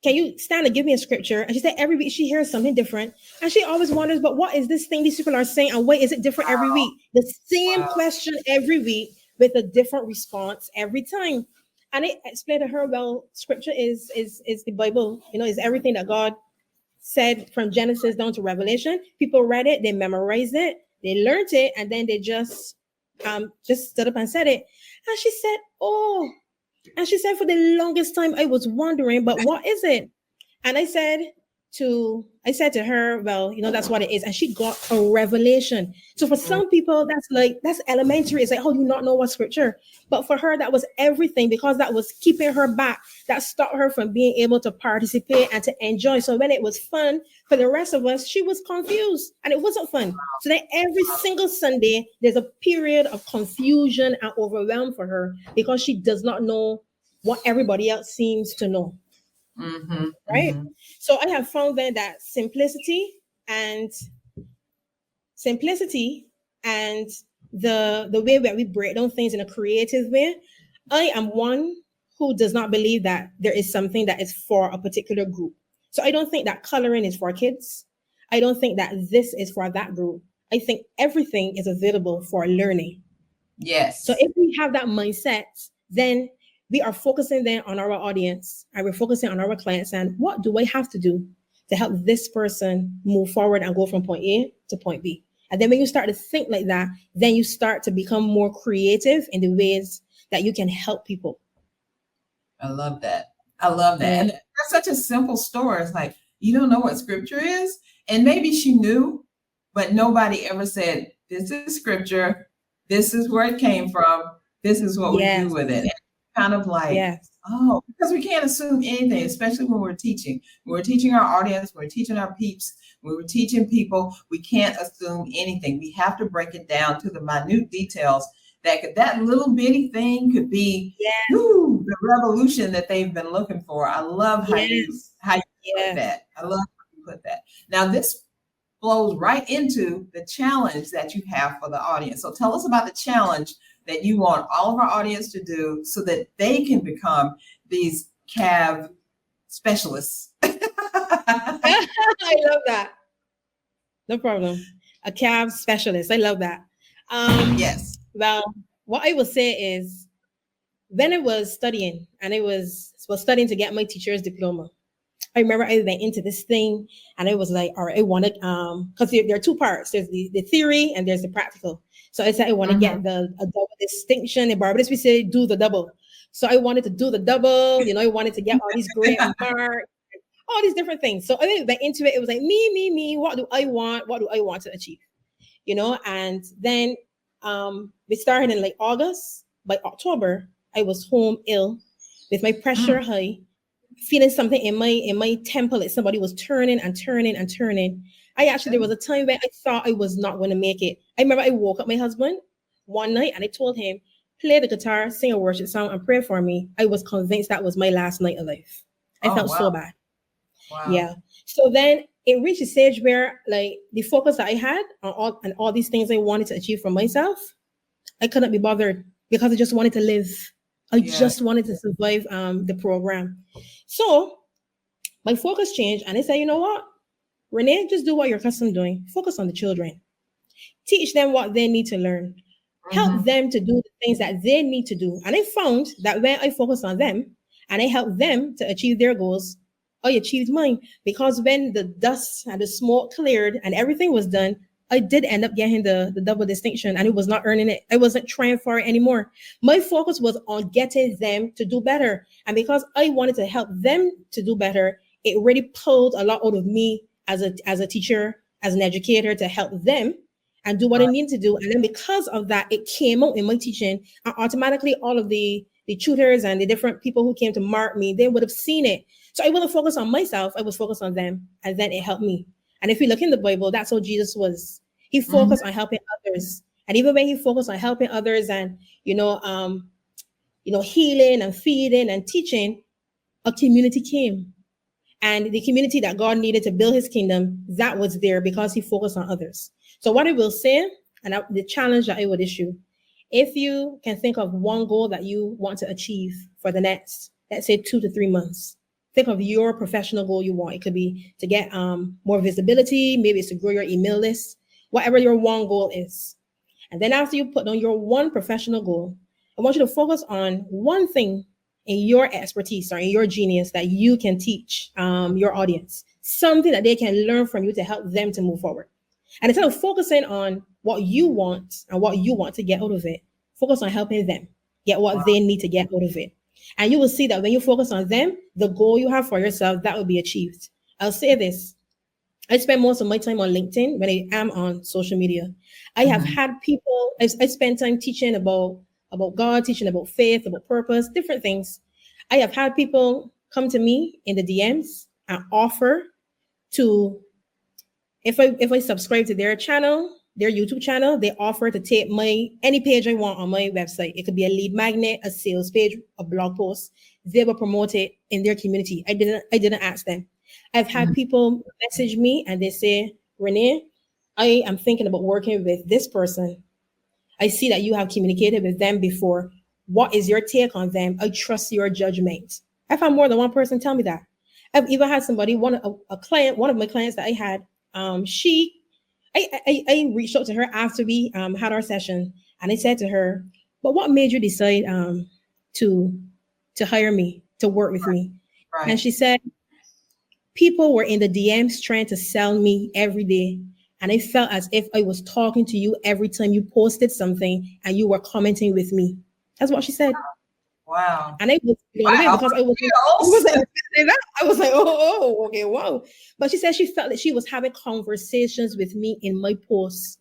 can you stand and give me a scripture?" And she said every week she hears something different. And she always wonders, but what is this thing these people are saying? And why is it different every week? The same question every week with a different response every time. And I explained to her, well, scripture is the Bible, is everything that God said from Genesis down to Revelation. People read it, they memorized it, they learned it, and then they just stood up and said it. And she said, oh, and she said, for the longest time I was wondering, but what is it? And I said to her, well, that's what it is. And she got a revelation. So for some people, that's elementary. It's like, how do you not know what scripture? But for her, that was everything, because that was keeping her back. That stopped her from being able to participate and to enjoy. So when it was fun for the rest of us, she was confused and it wasn't fun. So then every single Sunday, there's a period of confusion and overwhelm for her, because she does not know what everybody else seems to know. Mm-hmm, right? mm-hmm. So I have found then that simplicity and the way that we break down things in a creative way. I am one who does not believe that there is something that is for a particular group. So I don't think that coloring is for kids. I don't think that this is for that group. I think everything is available for learning. Yes. So if we have that mindset, then we are focusing then on our audience, and we're focusing on our clients, and what do I have to do to help this person move forward and go from point A to point B? And then when you start to think like that, then you start to become more creative in the ways that you can help people. I love that. And that's such a simple story. It's like, you don't know what scripture is? And maybe she knew, but nobody ever said, this is scripture. This is where it came from. This is what we do with it. And kind of like, oh, because we can't assume anything, especially when we're teaching. When we're teaching our audience, when we're teaching our peeps, when we're teaching people, we can't assume anything. We have to break it down to the minute details. That little bitty thing could be the revolution that they've been looking for. I love how you put that. I love how you put that. Now this flows right into the challenge that you have for the audience. So tell us about the challenge that you want all of our audience to do so that they can become these CAV specialists. I love that. No problem. A CAV specialist. I love that. Yes. Well, what I will say is, when I was studying and I was studying to get my teacher's diploma, I remember I went into this thing and I was like, all right, I wanted, because there are two parts. There's the theory and there's the practical. So I said, I want to get a double distinction. In Barbados, we say do the double. So I wanted to do the double, I wanted to get all these great marks, all these different things. So I went into it. It was like, me, what do I want? What do I want to achieve? And then we started in like August. By October, I was home ill with my pressure high, feeling something in my temple, like somebody was turning and turning and turning. There was a time where I thought I was not going to make it. I remember I woke up my husband one night and I told him, play the guitar, sing a worship song, and pray for me. I was convinced that was my last night of life. I felt so bad. Wow. Yeah. So then it reached a stage where, like, the focus that I had on all these things I wanted to achieve for myself, I couldn't be bothered because I just wanted to live. I just wanted to survive the program. So my focus changed and I said, you know what, Rene, just do what you're accustomed doing. Focus on the children. Teach them what they need to learn. Help them to do the things that they need to do. And I found that when I focus on them and I help them to achieve their goals, I achieved mine. Because when the dust and the smoke cleared and everything was done, I did end up getting the double distinction, and it was not earning it. I wasn't trying for it anymore. My focus was on getting them to do better. And because I wanted to help them to do better, it really pulled a lot out of me as a teacher, as an educator, to help them and do what I need to do. And then because of that, it came out in my teaching, and automatically all of the tutors and the different people who came to mark me, they would have seen it. So I wasn't focused on myself, I was focused on them, and then it helped me. And if you look in the Bible, that's how Jesus was. He focused on helping others. And even when he focused on helping others and, healing and feeding and teaching, a community came. And the community that God needed to build his kingdom, that was there because he focused on others. So what I will say, and the challenge that I would issue, if you can think of one goal that you want to achieve for the next, let's say 2 to 3 months, think of your professional goal you want. It could be to get more visibility. Maybe it's to grow your email list, whatever your one goal is. And then after you put on your one professional goal, I want you to focus on one thing in your expertise or in your genius that you can teach your audience, something that they can learn from you to help them to move forward. And instead of focusing on what you want and what you want to get out of it, focus on helping them get what they need to get out of it. And you will see that when you focus on them, the goal you have for yourself, that will be achieved. I'll say this. I spend most of my time on LinkedIn when I am on social media. I have had people, I spend time teaching about God, teaching about faith, about purpose, different things. I have had people come to me in the DMs and offer to, if I subscribe to their channel, their YouTube channel, they offer to take any page I want on my website. It could be a lead magnet, a sales page, a blog post. They will promote it in their community. I didn't ask them. I've had people message me and they say, Rene, I am thinking about working with this person. I see that you have communicated with them before. What is your take on them? I trust your judgment. I've had more than one person tell me that. I've even had somebody, one of my clients that I had, I reached out to her after we had our session, and I said to her, but what made you decide to hire me, to work with me? Right. And she said, people were in the DMs trying to sell me every day. And I felt as if I was talking to you every time you posted something and you were commenting with me. That's what she said. Wow. And I was blown away because I was like, oh, okay, wow. But she said she felt that she was having conversations with me in my posts.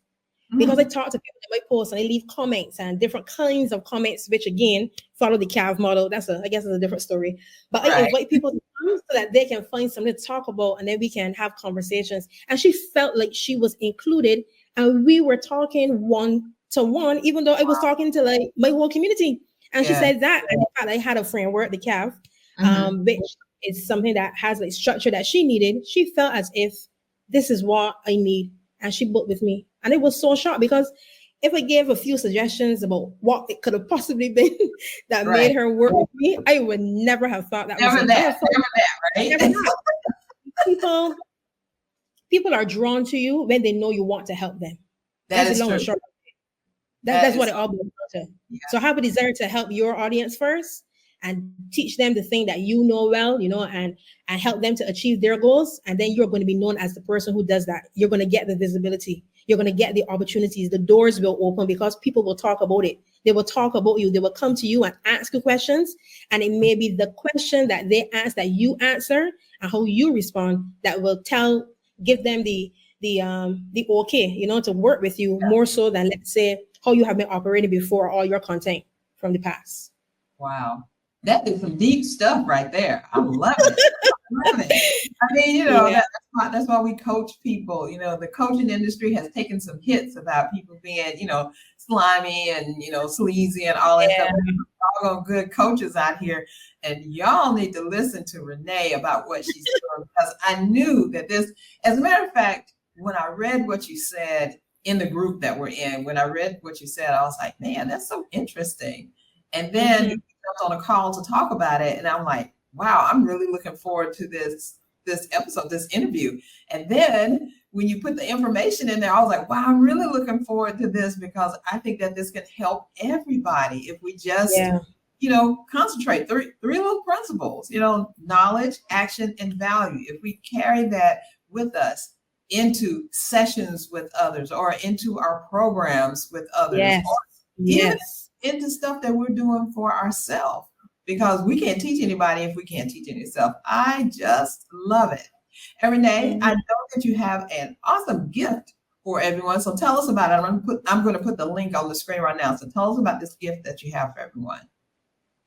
Because I talk to people in my posts and I leave comments and different kinds of comments, which again, follow the CAV model. I guess it's a different story. But I invite people to come so that they can find something to talk about and then we can have conversations. And she felt like she was included and we were talking one-to-one, even though I was talking to like my whole community. And she said that, and in fact, I had a framework, the CAV, which is something that has like structure that she needed. She felt as if this is what I need. And she booked with me. And it was so short because if I gave a few suggestions about what it could have possibly been that made her work with me, I would never have thought that never was that, right? Never that. People are drawn to you when they know you want to help them. That's the long and short. That's what it all boils down to. Yeah. So have a desire to help your audience first and teach them the thing that you know well, and help them to achieve their goals. And then you're going to be known as the person who does that. You're going to get the visibility. You're going to get the opportunities. The doors will open because people will talk about it. They will talk about you. They will come to you and ask you questions. And it may be the question that they ask that you answer and how you respond that will give them the okay, to work with you more so than, let's say, how you have been operating before all your content from the past. Wow. That is some deep stuff right there. I love it. I mean, that's why we coach people. The coaching industry has taken some hits about people being, slimy and, sleazy and all that stuff. All good coaches out here. And y'all need to listen to Rene about what she's doing, because I knew that this, as a matter of fact, when I read what you said in the group that we're in, I was like, man, that's so interesting. And then you jumped on a call to talk about it. And I'm like, wow, I'm really looking forward to this episode, this interview. And then when you put the information in there, I was like, wow, I'm really looking forward to this, because I think that this can help everybody if we just, concentrate. Three little principles, knowledge, action, and value. If we carry that with us into sessions with others or into our programs with others, or even into stuff that we're doing for ourselves, because we can't teach anybody if we can't teach ourselves. I just love it. And Rene, I know that you have an awesome gift for everyone. So tell us about it. I'm going to put the link on the screen right now. So tell us about this gift that you have for everyone.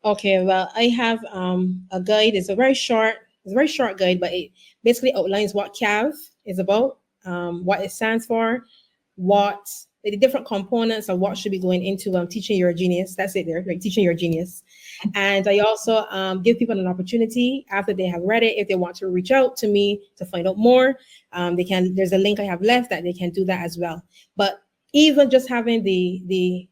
Okay, well, I have a guide. It's a very short guide, but it basically outlines what CAV is about, what it stands for, what the different components of what should be going into teaching your genius. That's it there, like teaching your genius. And I also give people an opportunity after they have read it, if they want to reach out to me to find out more, they can. There's a link I have left that they can do that as well. But even just having the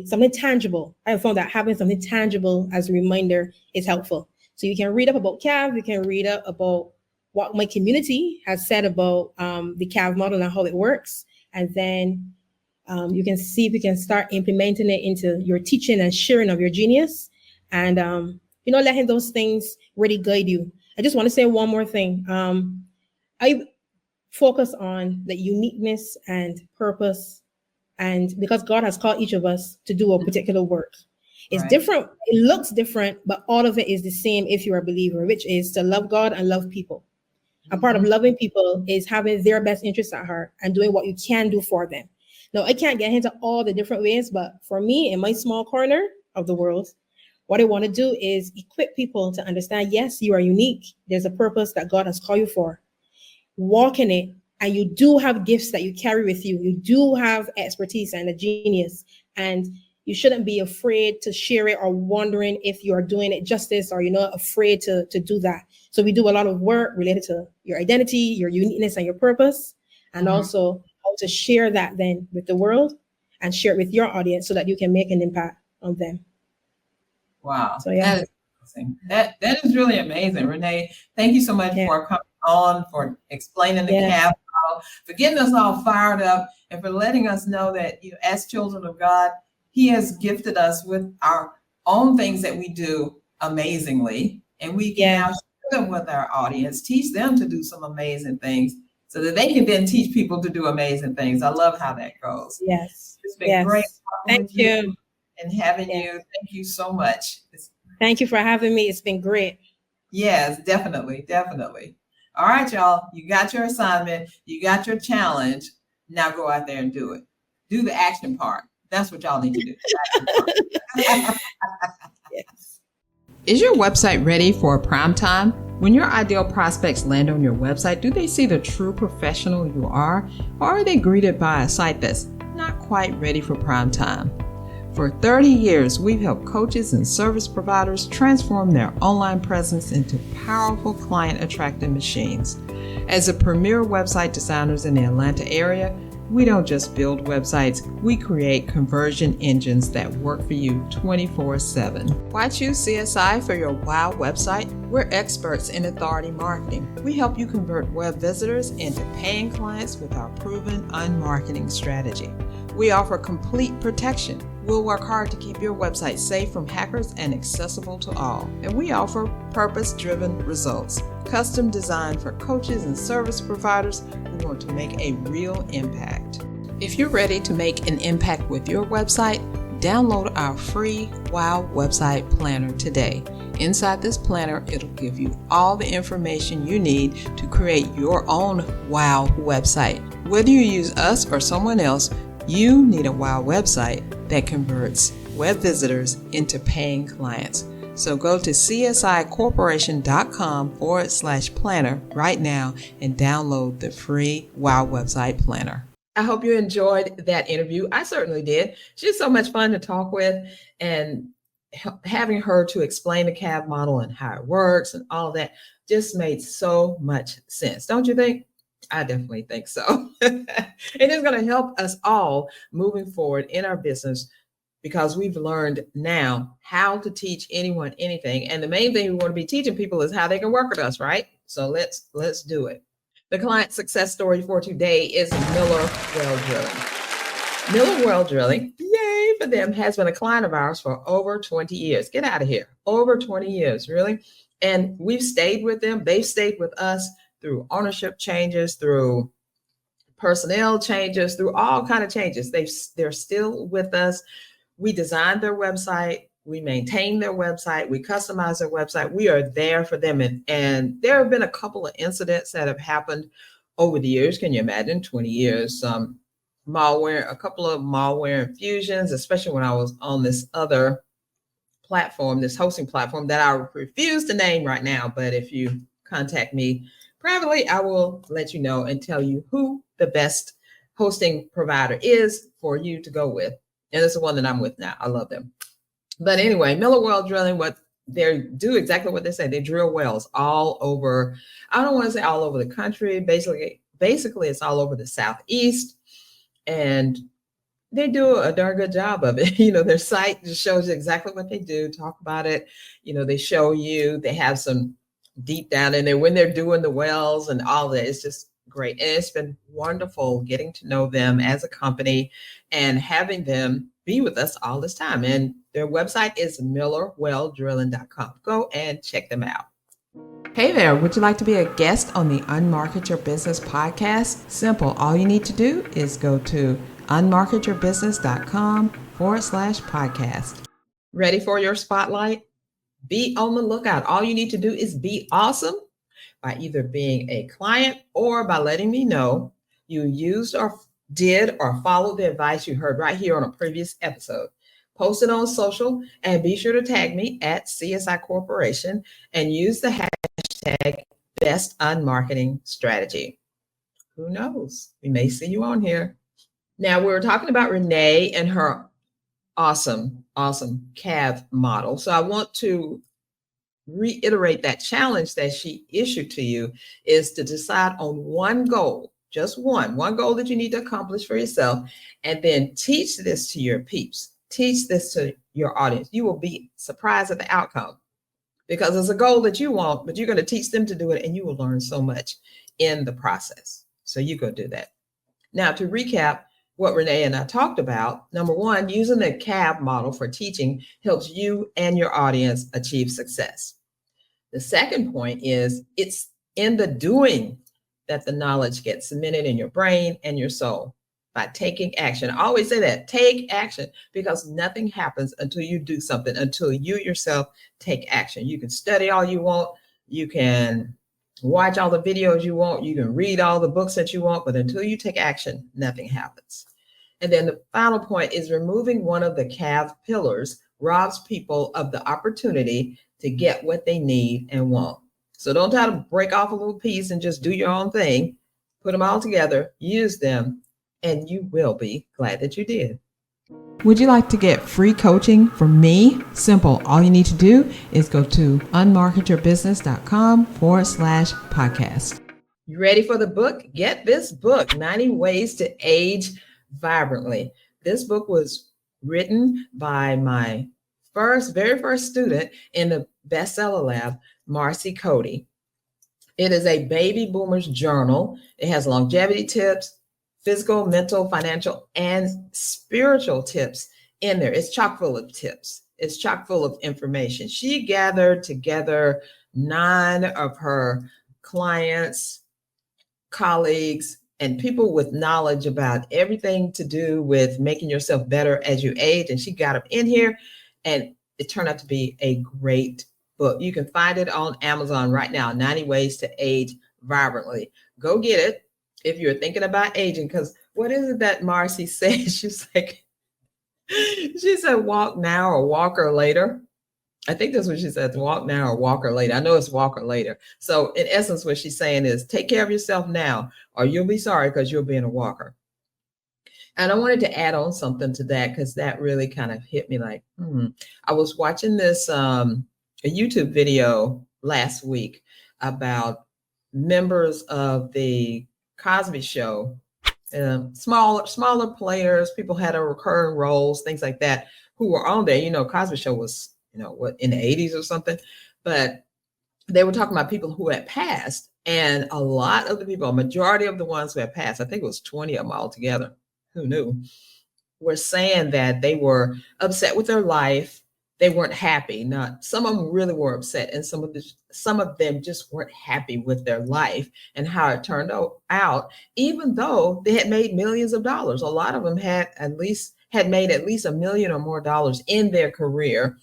something tangible, I have found that having something tangible as a reminder is helpful. So you can read up about CAV, you can read up about what my community has said about the CAV model and how it works. And then you can see if you can start implementing it into your teaching and sharing of your genius. And letting those things really guide you. I just want to say one more thing. I focus on the uniqueness and purpose, and because God has called each of us to do a particular work. It's Right. different. It looks different, but all of it is the same if you're a believer, which is to love God and love people. A part of loving people is having their best interests at heart and doing what you can do for them. Now, I can't get into all the different ways, but for me, in my small corner of the world, what I want to do is equip people to understand, yes, you are unique. There's a purpose that God has called you for. Walk in it, and you do have gifts that you carry with you. You do have expertise and a genius, and you shouldn't be afraid to share it or wondering if you are doing it justice, or you're not afraid to do that. So we do a lot of work related to your identity, your uniqueness, and your purpose, and also how to share that then with the world and share it with your audience so that you can make an impact on them. Wow. So yeah. That is amazing. That is really amazing, Rene. Thank you so much for coming on, for explaining the CAV model, for getting us all fired up, and for letting us know that, as children of God, He has gifted us with our own things that we do amazingly, and we can now share them with our audience, teach them to do some amazing things so that they can then teach people to do amazing things. I love how that goes. Yes. It's been great talking with you and having you. Thank you so much. Thank you for having me. It's been great. Yes, definitely. Definitely. All right, y'all. You got your assignment. You got your challenge. Now go out there and do it. Do the action part. That's what y'all need to do. Yes. Is your website ready for prime time? When your ideal prospects land on your website, do they see the true professional you are, or are they greeted by a site that's not quite ready for prime time? For 30 years, we've helped coaches and service providers transform their online presence into powerful client-attracting machines. As a premier website designers in the Atlanta area, we don't just build websites, we create conversion engines that work for you 24/7. Why choose CSI for your WOW website? We're experts in authority marketing. We help you convert web visitors into paying clients with our proven unmarketing strategy. We offer complete protection. We'll work hard to keep your website safe from hackers and accessible to all. And we offer purpose-driven results, custom designed for coaches and service providers who want to make a real impact. If you're ready to make an impact with your website, download our free WOW Website Planner today. Inside this planner, it'll give you all the information you need to create your own WOW website. Whether you use us or someone else, you need a WOW website that converts web visitors into paying clients. So go to csicorporation.com/planner right now and download the free WOW Website Planner. I hope you enjoyed that interview. I certainly did. She's so much fun to talk with, and having her to explain the CAV model and how it works and all of that just made so much sense. Don't you think? I definitely think so. And it's going to help us all moving forward in our business, because we've learned now how to teach anyone anything. And the main thing we want to be teaching people is how they can work with us, right? So let's do it. The client success story for today is Miller Well Drilling. Miller Well Drilling, yay for them, has been a client of ours for over 20 years. Get out of here. Over 20 years, really. And we've stayed with them. They've stayed with us through ownership changes, through personnel changes, through all kind of changes. They're still with us. We designed their website. We maintain their website. We customize their website. We are there for them. And there have been a couple of incidents that have happened over the years. Can you imagine? 20 years. A couple of malware infusions, especially when I was on this other platform, this hosting platform that I refuse to name right now. But if you contact me privately, I will let you know and tell you who the best hosting provider is for you to go with. And it's the one that I'm with now. I love them. But anyway, Miller Well Drilling, what they do exactly what they say. They drill wells all over. I don't want to say all over the country. Basically, it's all over the Southeast. And they do a darn good job of it. Their site just shows you exactly what they do, talk about it. They show you, they have some deep down in there when they're doing the wells and all that. It's just great. And it's been wonderful getting to know them as a company and having them be with us all this time. And their website is millerwelldrilling.com. Go and check them out. Hey there, would you like to be a guest on the Unmarket Your Business podcast? Simple. All you need to do is go to unmarketyourbusiness.com/podcast. Ready for your spotlight? Be on the lookout. All you need to do is be awesome by either being a client or by letting me know you used or did or followed the advice you heard right here on a previous episode. Post it on social and be sure to tag me at CSI Corporation and use the hashtag Best Unmarketing Strategy. Who knows? We may see you on here. Now, we were talking about Rene and her awesome CAV model. So I want to reiterate that challenge that she issued to you is to decide on one goal, just one goal that you need to accomplish for yourself, and then teach this to your peeps. Teach this to your audience. You will be surprised at the outcome because it's a goal that you want, but you're going to teach them to do it and you will learn so much in the process. So you go do that. Now, to recap what Rene and I talked about, number one, using the CAV model for teaching helps you and your audience achieve success. The second point is it's in the doing that the knowledge gets cemented in your brain and your soul by taking action. I always say that, take action, because nothing happens until you do something, until you yourself take action. You can study all you want. You can watch all the videos you want. You can read all the books that you want, but until you take action, nothing happens. And then the final point is removing one of the CAV pillars robs people of the opportunity to get what they need and want. So don't try to break off a little piece and just do your own thing. Put them all together, use them, and you will be glad that you did. Would you like to get free coaching from me? Simple. All you need to do is go to unmarketyourbusiness.com/podcast. You ready for the book? Get this book, 90 Ways to Age Vibrantly. This book was written by my very first student in the bestseller lab, Marcy Cody. It is a baby boomer's journal. It has longevity tips, physical, mental, financial, and spiritual tips in there. It's chock full of tips. It's chock full of information. She gathered together 9 of her clients, colleagues, and people with knowledge about everything to do with making yourself better as you age. And she got them in here, and it turned out to be a great book. You can find it on Amazon right now, 90 Ways to Age Vibrantly. Go get it if you're thinking about aging, because what is it that Marcy said? She's like, she said, walk now or walk or later. I think that's what she said, walk now or walk or later. I know it's walk or later. So in essence, what she's saying is take care of yourself now or you'll be sorry because you'll be in a walker. And I wanted to add on something to that because that really kind of hit me like, I was watching this a YouTube video last week about members of the Cosby Show, smaller players, people had a recurring roles, things like that, who were on there. You know, Cosby Show was, in the 80s or something, but they were talking about people who had passed. And a lot of the people, a majority of the ones who had passed, I think it was 20 of them altogether, who knew, were saying that they were upset with their life. They weren't happy. Now, some of them really were upset, and some of them just weren't happy with their life and how it turned out, even though they had made millions of dollars. A lot of them had made at least $1 million or more in their career,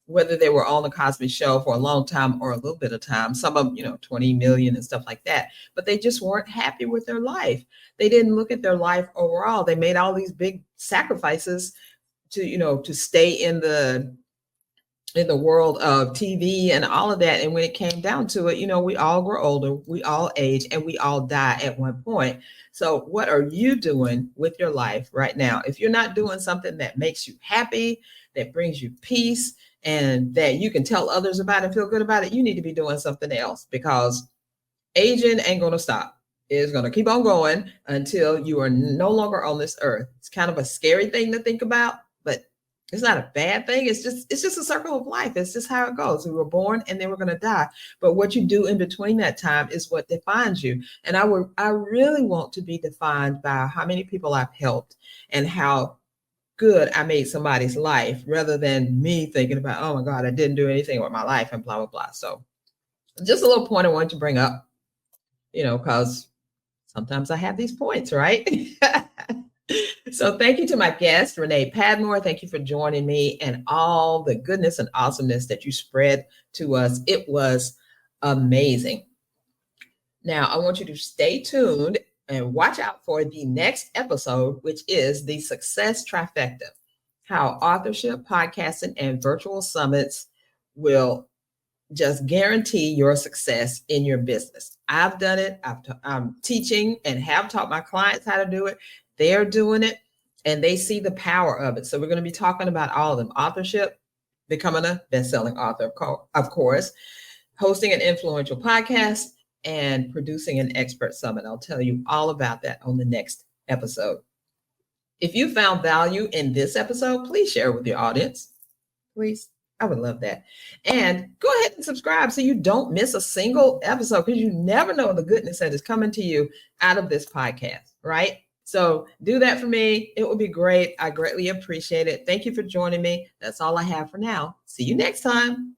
whether they were on the Cosby Show for a long time or a little bit of time. Some of them, 20 million and stuff like that, but they just weren't happy with their life. They didn't look at their life overall. They made all these big sacrifices to stay in the world of TV and all of that. And when it came down to it, we all grow older, we all age, and we all die at one point. So what are you doing with your life right now? If you're not doing something that makes you happy, that brings you peace, and that you can tell others about and feel good about it, you need to be doing something else, because aging ain't going to stop. It's going to keep on going until you are no longer on this earth. It's kind of a scary thing to think about, but It's not a bad thing. It's just a circle of life. It's just how it goes. We were born and then we're going to die. But what you do in between that time is what defines you. And I really want to be defined by how many people I've helped and how good I made somebody's life, rather than me thinking about, oh my God, I didn't do anything with my life and blah, blah, blah. So just a little point I wanted to bring up, because sometimes I have these points, right? So thank you to my guest, Rene Padmore. Thank you for joining me and all the goodness and awesomeness that you spread to us. It was amazing. Now, I want you to stay tuned and watch out for the next episode, which is the Success Trifecta, how authorship, podcasting, and virtual summits will just guarantee your success in your business. I've done it. I'm teaching and have taught my clients how to do it. They're doing it and they see the power of it. So we're going to be talking about all of them: authorship, becoming a best-selling author, of course, hosting an influential podcast, and producing an expert summit. I'll tell you all about that on the next episode. If you found value in this episode, please share it with your audience. Please. I would love that. And go ahead and subscribe so you don't miss a single episode, because you never know the goodness that is coming to you out of this podcast, right? So do that for me. It would be great. I greatly appreciate it. Thank you for joining me. That's all I have for now. See you next time.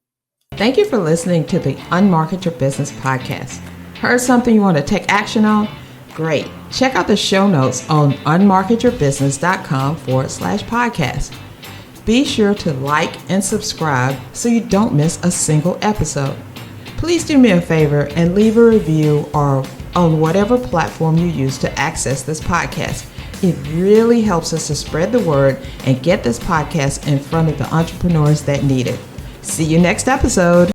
Thank you for listening to the Unmarket Your Business podcast. Heard something you want to take action on? Great. Check out the show notes on unmarketyourbusiness.com/podcast. Be sure to like and subscribe so you don't miss a single episode. Please do me a favor and leave a review or on whatever platform you use to access this podcast. It really helps us to spread the word and get this podcast in front of the entrepreneurs that need it. See you next episode.